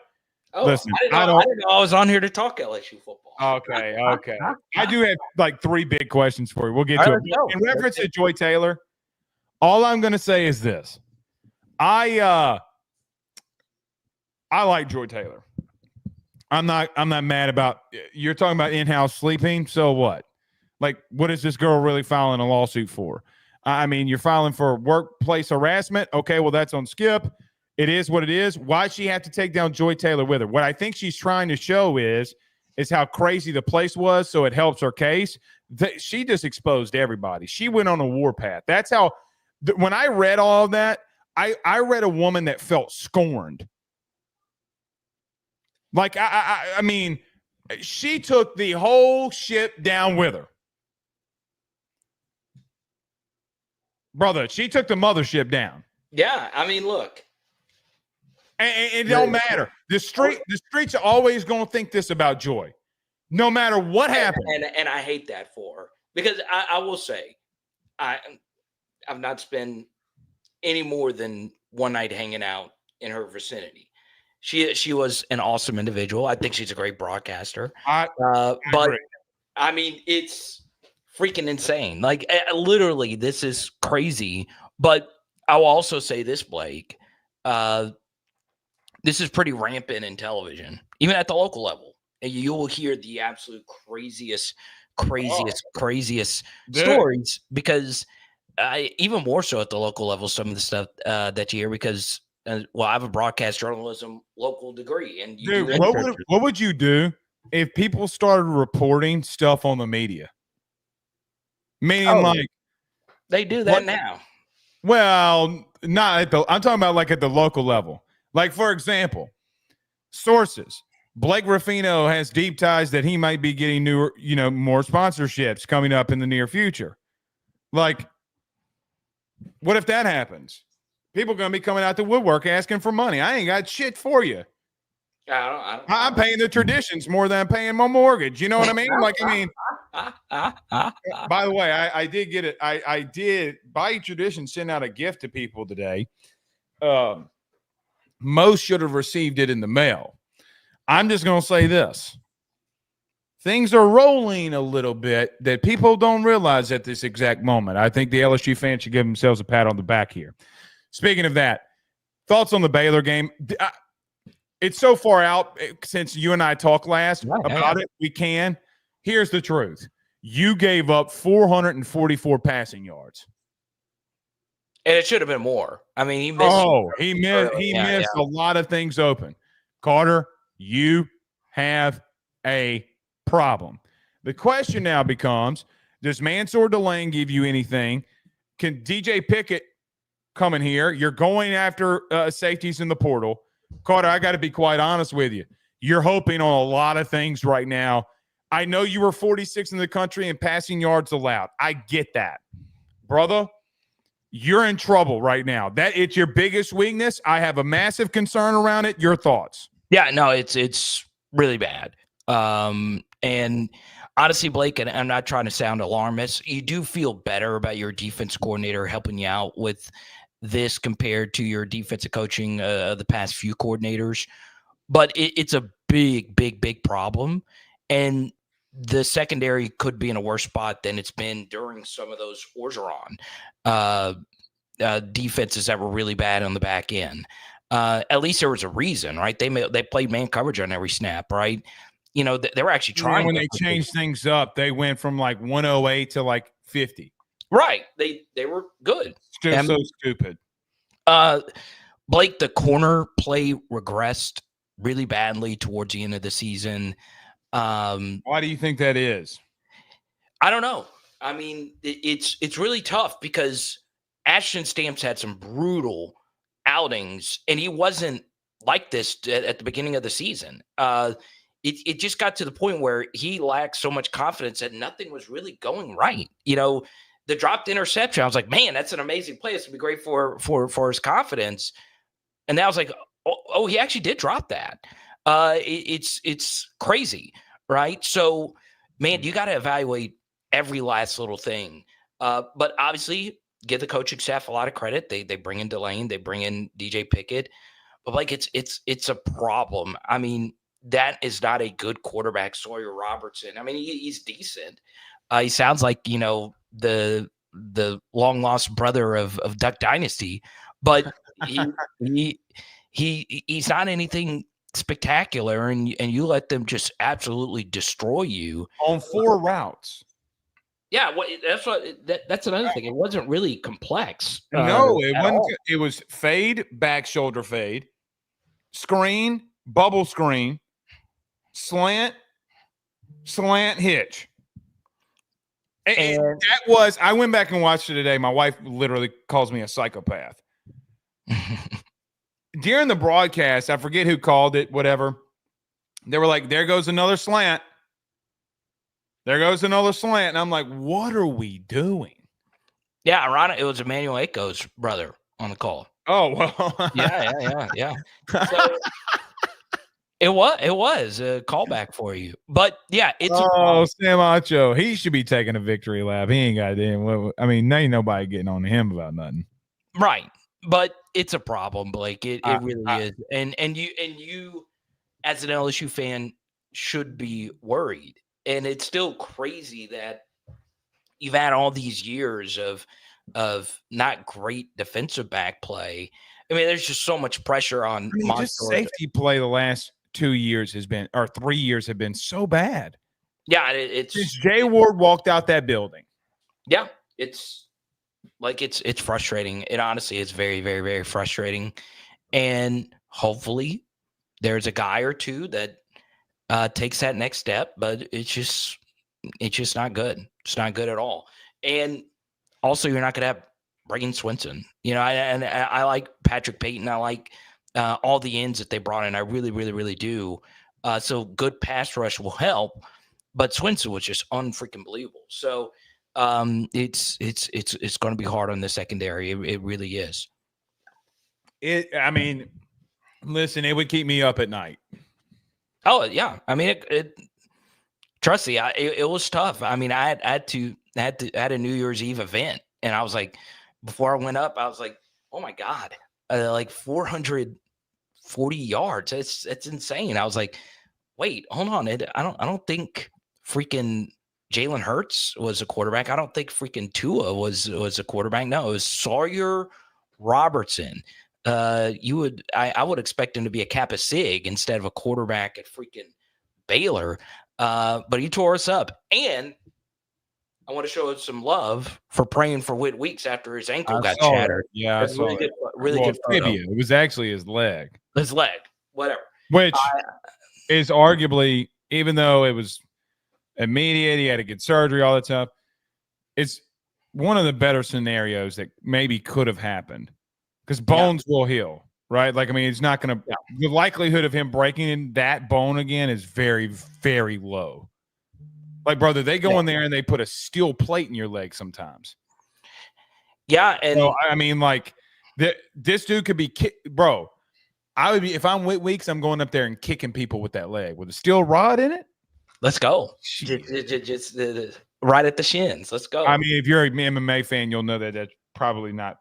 listen, I didn't know I was on here to talk LSU football. Okay. I do have like 3 big questions for you. We'll get to it. In reference to Joy Taylor, all I'm going to say is this. I like Joy Taylor. I'm not mad about you're talking about in-house sleeping. So what? Like, what is this girl really filing a lawsuit for? I mean, you're filing for workplace harassment. Okay, well, that's on Skip. It is what it is. Why'd she have to take down Joy Taylor with her? What I think she's trying to show is how crazy the place was, so it helps her case. She just exposed everybody. She went on a warpath. That's how when I read all of that, I read a woman that felt scorned. Like, I mean, she took the whole ship down with her. Brother, she took the mothership down. Yeah, I mean, look. And it don't matter. The streets are always going to think this about Joy, no matter what happens. And I hate that for her because I will say, I've not spent any more than one night hanging out in her vicinity. She was an awesome individual. I think she's a great broadcaster. But I mean, it's freaking insane. Like, literally, this is crazy. But I will also say this, Blake. This is pretty rampant in television, even at the local level. And you will hear the absolute craziest stories because even more so at the local level, some of the stuff that you hear because, I have a broadcast journalism local degree. And dude, what would you do if people started reporting stuff on the media? Meaning, like, they do that now. Well, not at I'm talking about like at the local level. Like, for example, sources. Blake Ruffino has deep ties that he might be getting more sponsorships coming up in the near future. Like, what if that happens? People are going to be coming out the woodwork asking for money. I ain't got shit for you. I'm paying the traditions more than I'm paying my mortgage. You know what I mean? Like, I mean, by the way, I did get it. I did, by tradition, send out a gift to people today. Most should have received it in the mail. I'm just going to say this. Things are rolling a little bit that people don't realize at this exact moment. I think the LSU fans should give themselves a pat on the back here. Speaking of that, thoughts on the Baylor game? It's so far out since you and I talked last about it. We can. Here's the truth. You gave up 444 passing yards. And it should have been more. I mean, he missed a lot of things open. Carter, you have a problem. The question now becomes, does Mansour Delane give you anything? Can DJ Pickett come in here? You're going after safeties in the portal. Carter, I got to be quite honest with you. You're hoping on a lot of things right now. I know you were 46 in the country in passing yards allowed. I get that. Brother, you're in trouble right now. That it's your biggest weakness. I have a massive concern around it. Your thoughts? Yeah, no, it's really bad. And honestly, Blake, and I'm not trying to sound alarmist, you do feel better about your defense coordinator helping you out with this compared to your defensive coaching the past few coordinators. But it's a big problem. And the secondary could be in a worse spot than it's been during some of those Orgeron defenses that were really bad on the back end. At least there was a reason, right? They played man coverage on every snap, right? You know, they were actually trying. When they changed things up, they went from like 108 to like 50. Right. They were good. Just so stupid. Blake, the corner play regressed really badly towards the end of the season. Why do you think that is? I don't know. I mean, it's really tough because Ashton Stamps had some brutal outings, and he wasn't like this at the beginning of the season. It just got to the point where he lacked so much confidence that nothing was really going right. You know, the dropped interception, I was like, man, that's an amazing play. It's gonna be great for his confidence. And then I was like, oh, he actually did drop that. It's crazy, right? So, man, you got to evaluate every last little thing. But obviously, give the coaching staff a lot of credit. They bring in Delane, they bring in DJ Pickett, but like it's a problem. I mean, that is not a good quarterback, Sawyer Robertson. I mean, he's decent. He sounds like the long lost brother of Duck Dynasty, but he's not anything spectacular, and you let them just absolutely destroy you on 4 routes. Yeah, well, that's another thing. It wasn't really complex. No, it wasn't. It was fade, back shoulder fade, screen, bubble screen, slant hitch. And that was, I went back and watched it today. My wife literally calls me a psychopath. During the broadcast, I forget who called it, whatever. They were like, there goes another slant. There goes another slant. And I'm like, what are we doing? Yeah, ironic. It was Emmanuel Ako's brother on the call. Oh, well. Yeah. So, it was a callback for you. But, yeah, it's Sam Acho. He should be taking a victory lap. He ain't got damn. I mean, ain't nobody getting on to him about nothing. Right. But it's a problem, Blake. It really is. And you as an LSU fan should be worried. And it's still crazy that you've had all these years of not great defensive back play. I mean, there's just so much pressure on just safety play the last 2 years has been, or 3 years have been so bad. Yeah, it's since Jay Ward walked out that building. Yeah, it's frustrating. It honestly is very, very, very frustrating. And hopefully there's a guy or two that takes that next step, but it's just not good. It's not good at all. And also, you're not going to have Braden Swinson. I like Patrick Payton. I like all the ends that they brought in. I really, really, really do. So good pass rush will help, but Swinson was just unfreaking believable. So it's going to be hard on the secondary. It really is. I mean, listen, it would keep me up at night. Oh yeah, I mean, trust me, it was tough. I mean, I had a New Year's Eve event, and I was like, before I went up, I was like, oh my god, like 440 yards. It's insane. I was like, wait, hold on, I don't think freaking Jalen Hurts was a quarterback. I don't think freaking Tua was a quarterback. No, it was Sawyer Robertson. I would expect him to be a Kappa Sig instead of a quarterback at freaking Baylor. But he tore us up. And I want to show some love for praying for Whit Weeks after his ankle got shattered. Yeah, I saw it. Really good photo. It was actually his leg. His leg, whatever. Which is arguably, even though it was immediate, he had to get surgery, all that stuff, it's one of the better scenarios that maybe could have happened. Because bones will heal. right? Like, I mean, it's not going to – the likelihood of him breaking in that bone again is very, very low. Like, brother, they go in there and they put a steel plate in your leg sometimes. Yeah, and so, I mean, like, this dude could be bro, I would be – if I'm Weeks, I'm going up there and kicking people with that leg. With a steel rod in it? Let's go. Just right at the shins. Let's go. I mean, if you're an MMA fan, you'll know that that's probably not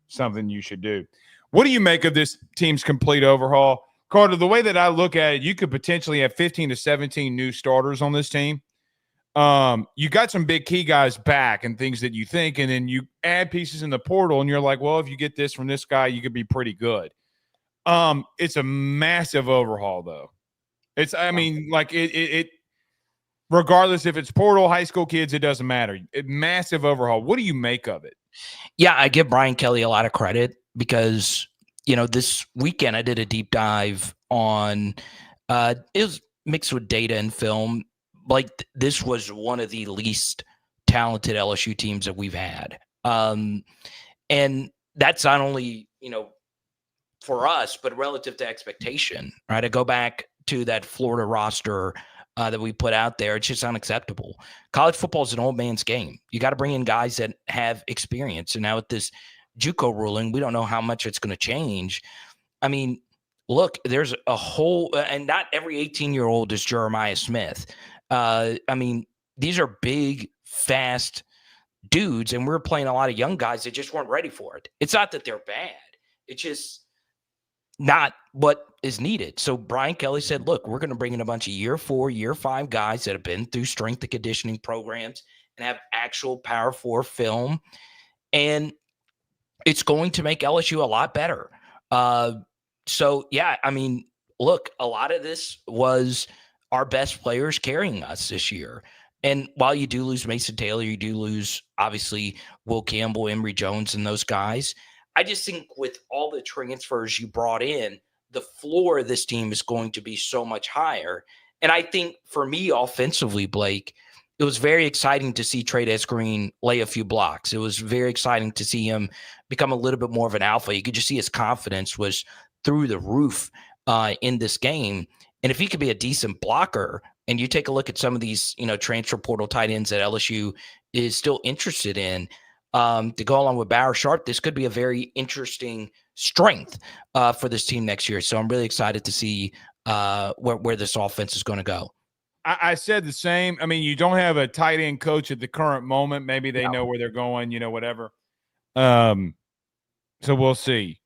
something you should do. What do you make of this team's complete overhaul? Carter, the way that I look at it, you could potentially have 15 to 17 new starters on this team. You got some big key guys back and things that you think, and then you add pieces in the portal, and you're like, well, if you get this from this guy, you could be pretty good. It's a massive overhaul, though. I mean, like it regardless if it's portal, high school kids, it doesn't matter. Massive overhaul. What do you make of it? Yeah, I give Brian Kelly a lot of credit because, this weekend I did a deep dive on it was mixed with data and film. Like, this was one of the least talented LSU teams that we've had. And that's not only, for us, but relative to expectation, right? I go back to that Florida roster that we put out there. It's just unacceptable. College football is an old man's game. You got to bring in guys that have experience. And now with this JUCO ruling, we don't know how much it's going to change. I mean, look, there's a whole and not every 18-year-old is Jeremiah Smith. I mean, these are big, fast dudes, and we're playing a lot of young guys that just weren't ready for it. It's not that they're bad. It's just not what is needed. So Brian Kelly said, look, we're going to bring in a bunch of year 4, year 5 guys that have been through strength and conditioning programs and have actual Power 4 film. And it's going to make LSU a lot better. So, yeah, I mean, look, a lot of this was our best players carrying us this year. And while you do lose Mason Taylor, you do lose, obviously, Will Campbell, Emory Jones, and those guys. I just think with all the transfers you brought in, the floor of this team is going to be so much higher. And I think for me, offensively, Blake, it was very exciting to see Trades Green lay a few blocks. It was very exciting to see him become a little bit more of an alpha. You could just see his confidence was through the roof in this game. And if he could be a decent blocker, and you take a look at some of these, transfer portal tight ends that LSU is still interested in, to go along with Bauer Sharp, this could be a very interesting strength for this team next year. So I'm really excited to see where this offense is going to go. I said the same. I mean, you don't have a tight end coach at the current moment. Maybe they know where they're going, whatever. So we'll see.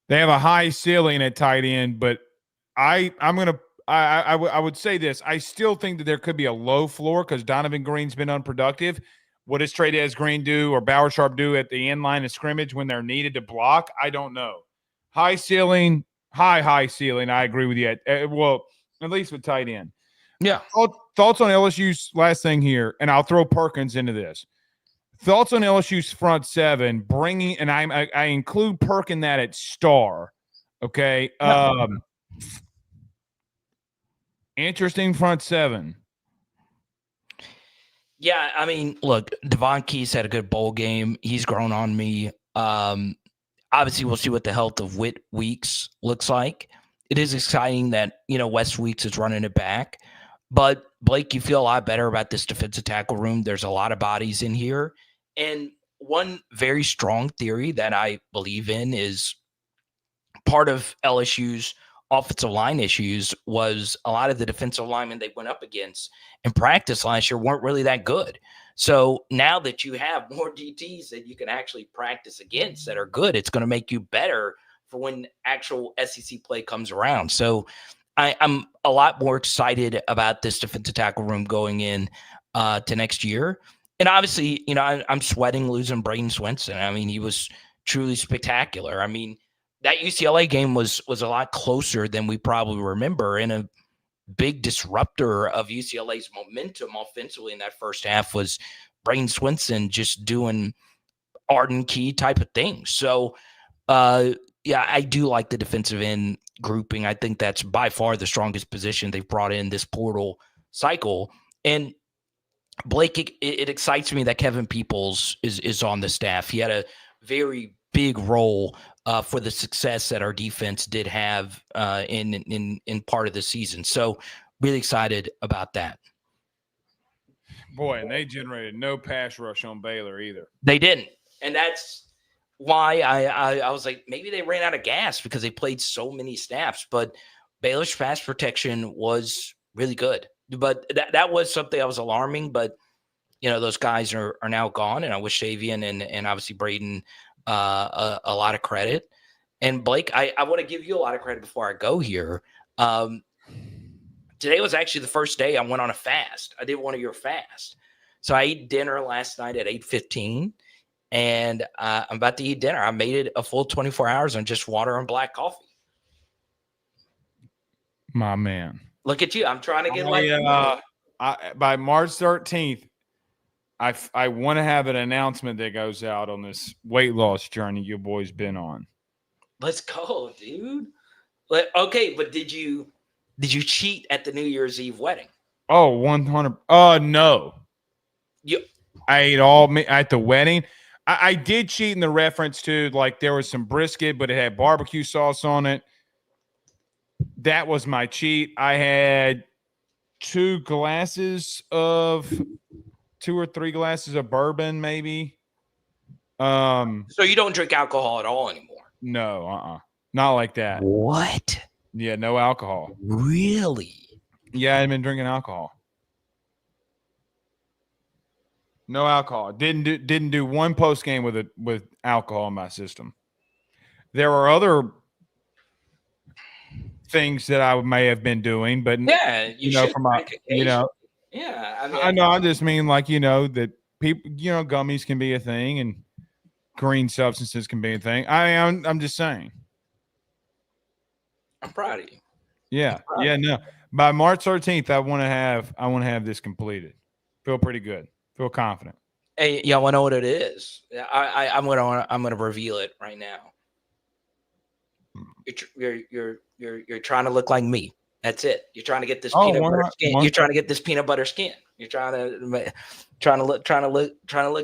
They have a high ceiling at tight end, but I would say this. I still think that there could be a low floor because Donovan Green's been unproductive. What does Trades Green do or Bauer Sharp do at the end line of scrimmage when they're needed to block? I don't know. High ceiling. I agree with you. Well, at least with tight end. Yeah. Thoughts on LSU's last thing here, and I'll throw Perkins into this. Thoughts on LSU's front seven, bringing, and I include Perk in that at star. Okay. Interesting front seven. Yeah, I mean, look, Devon Keys had a good bowl game. He's grown on me. Obviously, we'll see what the health of Whit Weeks looks like. It is exciting that, Wes Weeks is running it back. But, Blake, you feel a lot better about this defensive tackle room. There's a lot of bodies in here. And one very strong theory that I believe in is part of LSU's offensive line issues was a lot of the defensive linemen they went up against in practice last year weren't really that good. So now that you have more DTs that you can actually practice against that are good, it's going to make you better for when actual SEC play comes around. So I'm a lot more excited about this defensive tackle room going in to next year. And obviously, I'm sweating losing Braden Swenson. I mean, he was truly spectacular. I mean, that UCLA game was a lot closer than we probably remember, and a big disruptor of UCLA's momentum offensively in that first half was Braden Swenson just doing Arden Key type of things. So, yeah, I do like the defensive end grouping. I think that's by far the strongest position they've brought in this portal cycle. And Blake, it excites me that Kevin Peoples is on the staff. He had a very big role for the success that our defense did have in part of the season. So really excited about that. Boy, and they generated no pass rush on Baylor either. They didn't. And that's why I was like, maybe they ran out of gas because they played so many snaps. But Baylor's pass protection was really good. But that was something that was alarming. But, those guys are now gone. And I wish Savian and obviously Braden a lot of credit. And Blake, I want to give you a lot of credit before I go here. Today was actually the first day I went on a fast. I did one of your fasts. So I ate dinner last night at 8:15, and I'm about to eat dinner. I made it a full 24 hours on just water and black coffee. My man. Look at you. I'm trying to get by March 13th, I want to have an announcement that goes out on this weight loss journey your boy's been on. Let's go, dude. Okay, but did you cheat at the New Year's Eve wedding? Oh, 100. No. I ate at the wedding. I did cheat in the reference to, like, there was some brisket, but it had barbecue sauce on it. That was my cheat. I had 2 or 3 glasses of bourbon, maybe. So you don't drink alcohol at all anymore? No, not like that. What? Yeah, no alcohol. Really? Yeah, I've been drinking alcohol. No alcohol. Didn't do one post game with alcohol in my system. There were other things that I may have been doing, but yeah, I know. I just mean, like, that people, gummies can be a thing and green substances can be a thing. I'm just saying. I'm proud of you. Yeah. Yeah. No. By March 13th, I want to have this completed. Feel pretty good. Feel confident. Hey, y'all want to know what it is? I'm gonna reveal it right now. You're trying to look like me. That's it. You're trying to get this peanut butter skin. You're trying to get this peanut butter skin. You're trying to look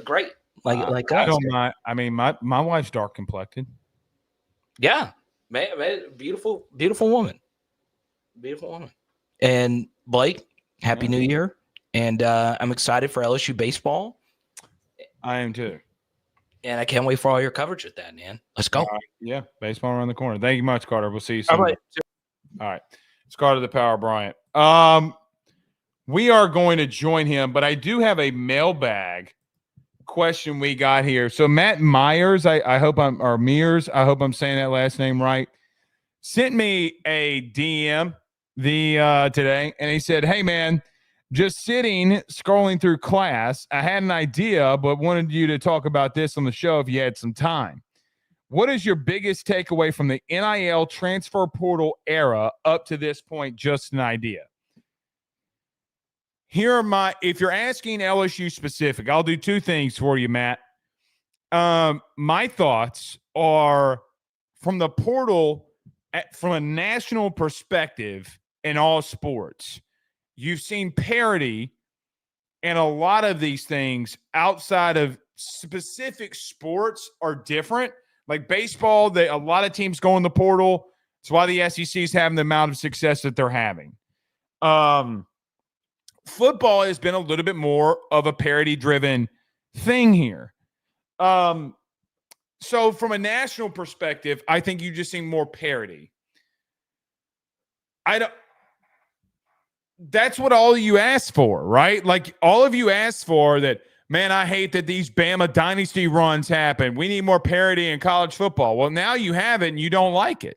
great. Like us. I don't mind. I mean, my wife's dark complected. Yeah, man, beautiful woman. Beautiful woman. And Blake, Happy New Year. And I'm excited for LSU baseball. I am too. And I can't wait for all your coverage with that, man. Let's go. Yeah, baseball around the corner. Thank you much, Carter. We'll see you soon. All right. Let's go to the Power Bryant. We are going to join him, but I do have a mailbag question we got here. So Matt Myers, I hope I'm saying that last name right, sent me a DM today, and he said, "Hey man, just sitting, scrolling through class. I had an idea, but wanted you to talk about this on the show if you had some time. What is your biggest takeaway from the NIL transfer portal era up to this point? Just an idea." If you're asking LSU specific, I'll do 2 things for you, Matt. My thoughts are from the portal, from a national perspective in all sports. You've seen parity and a lot of these things outside of specific sports are different. Like baseball, a lot of teams go in the portal. That's why the SEC is having the amount of success that they're having. Football has been a little bit more of a parity-driven thing here. So from a national perspective, I think you just see more parity. That's what all of you asked for, right? Like all of you asked for that, man, I hate that these Bama dynasty runs happen. We need more parity in college football. Well, now you have it and you don't like it.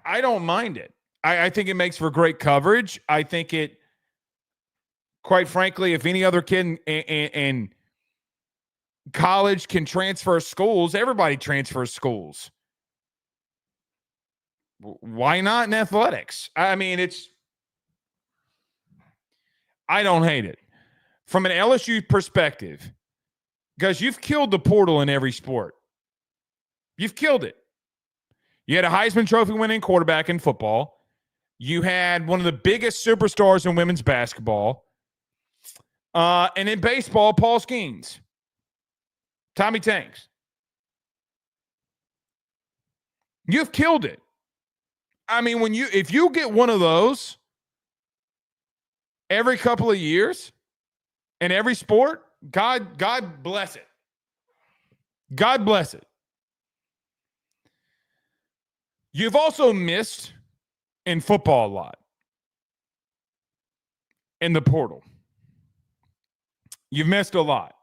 I don't mind it. I think it makes for great coverage. I think it, quite frankly, if any other kid in college can transfer schools, everybody transfers schools. Why not in athletics? I mean, I don't hate it. From an LSU perspective, because you've killed the portal in every sport. You've killed it. You had a Heisman Trophy winning quarterback in football. You had one of the biggest superstars in women's basketball. And in baseball, Paul Skeens. Tommy Tanks. You've killed it. I mean, if you get one of those every couple of years in every sport, God bless it. God bless it. You've also missed in football a lot. In the portal. You've missed a lot.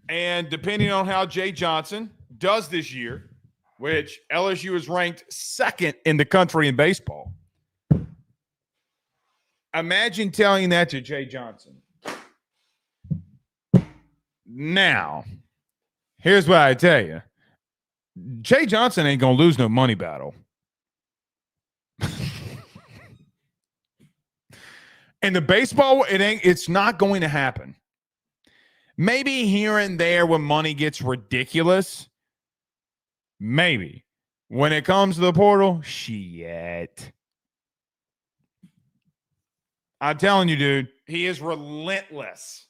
And depending on how Jay Johnson does this year, which LSU is ranked second in the country in baseball, imagine telling that to Jay Johnson. Now, here's what I tell you. Jay Johnson ain't going to lose no money battle. In the baseball, it's not going to happen. Maybe here and there when money gets ridiculous. Maybe. When it comes to the portal, shit. I'm telling you, dude, he is relentless.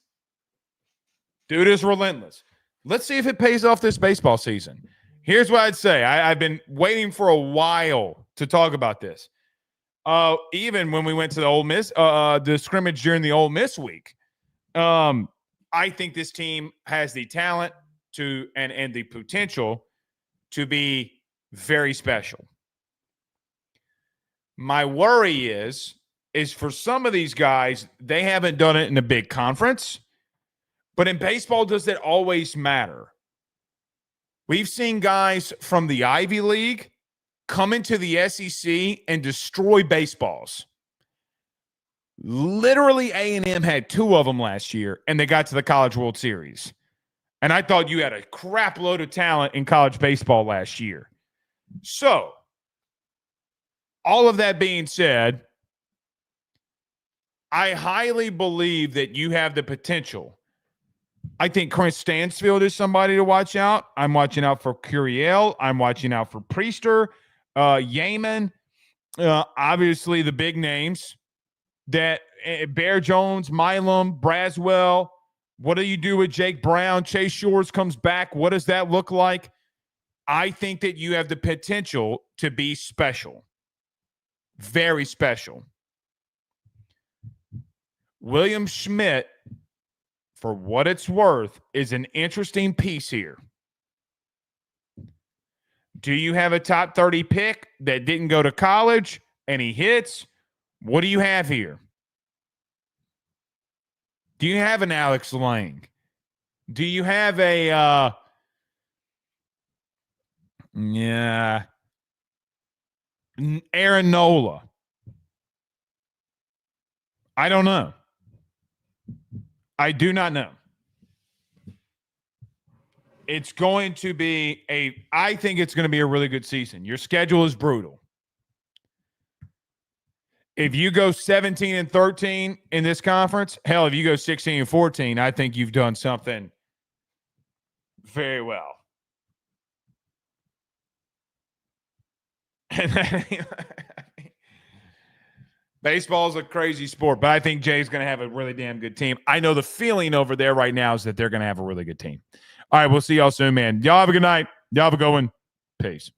Dude is relentless. Let's see if it pays off this baseball season. Here's what I'd say. I've been waiting for a while to talk about this. Even when we went to the Ole Miss, the scrimmage during the Ole Miss week, I think this team has the talent to and the potential to be very special. My worry is for some of these guys, they haven't done it in a big conference. But in baseball, does it always matter? We've seen guys from the Ivy League come into the SEC and destroy baseballs. Literally, A&M had 2 of them last year, and they got to the College World Series. And I thought you had a crap load of talent in college baseball last year. So, all of that being said, I highly believe that you have the potential. I think Chris Stansfield is somebody to watch out. I'm watching out for Curiel. I'm watching out for Priester, Yeaman, obviously the big names that Bear Jones, Milam, Braswell. What do you do with Jake Brown? Chase Shores comes back. What does that look like? I think that you have the potential to be special. Very special. William Schmidt, for what it's worth, is an interesting piece here. Do you have a top 30 pick that didn't go to college and he hits? What do you have here? Do you have an Alex Lang? Do you have a Aaron Nola? I don't know. I do not know. It's going to be I think it's going to be a really good season. Your schedule is brutal. If you go 17-13 in this conference, hell, if you go 16-14, I think you've done something very well. Baseball is a crazy sport, but I think Jay's going to have a really damn good team. I know the feeling over there right now is that they're going to have a really good team. All right, we'll see y'all soon, man. Y'all have a good night. Y'all have a good one. Peace.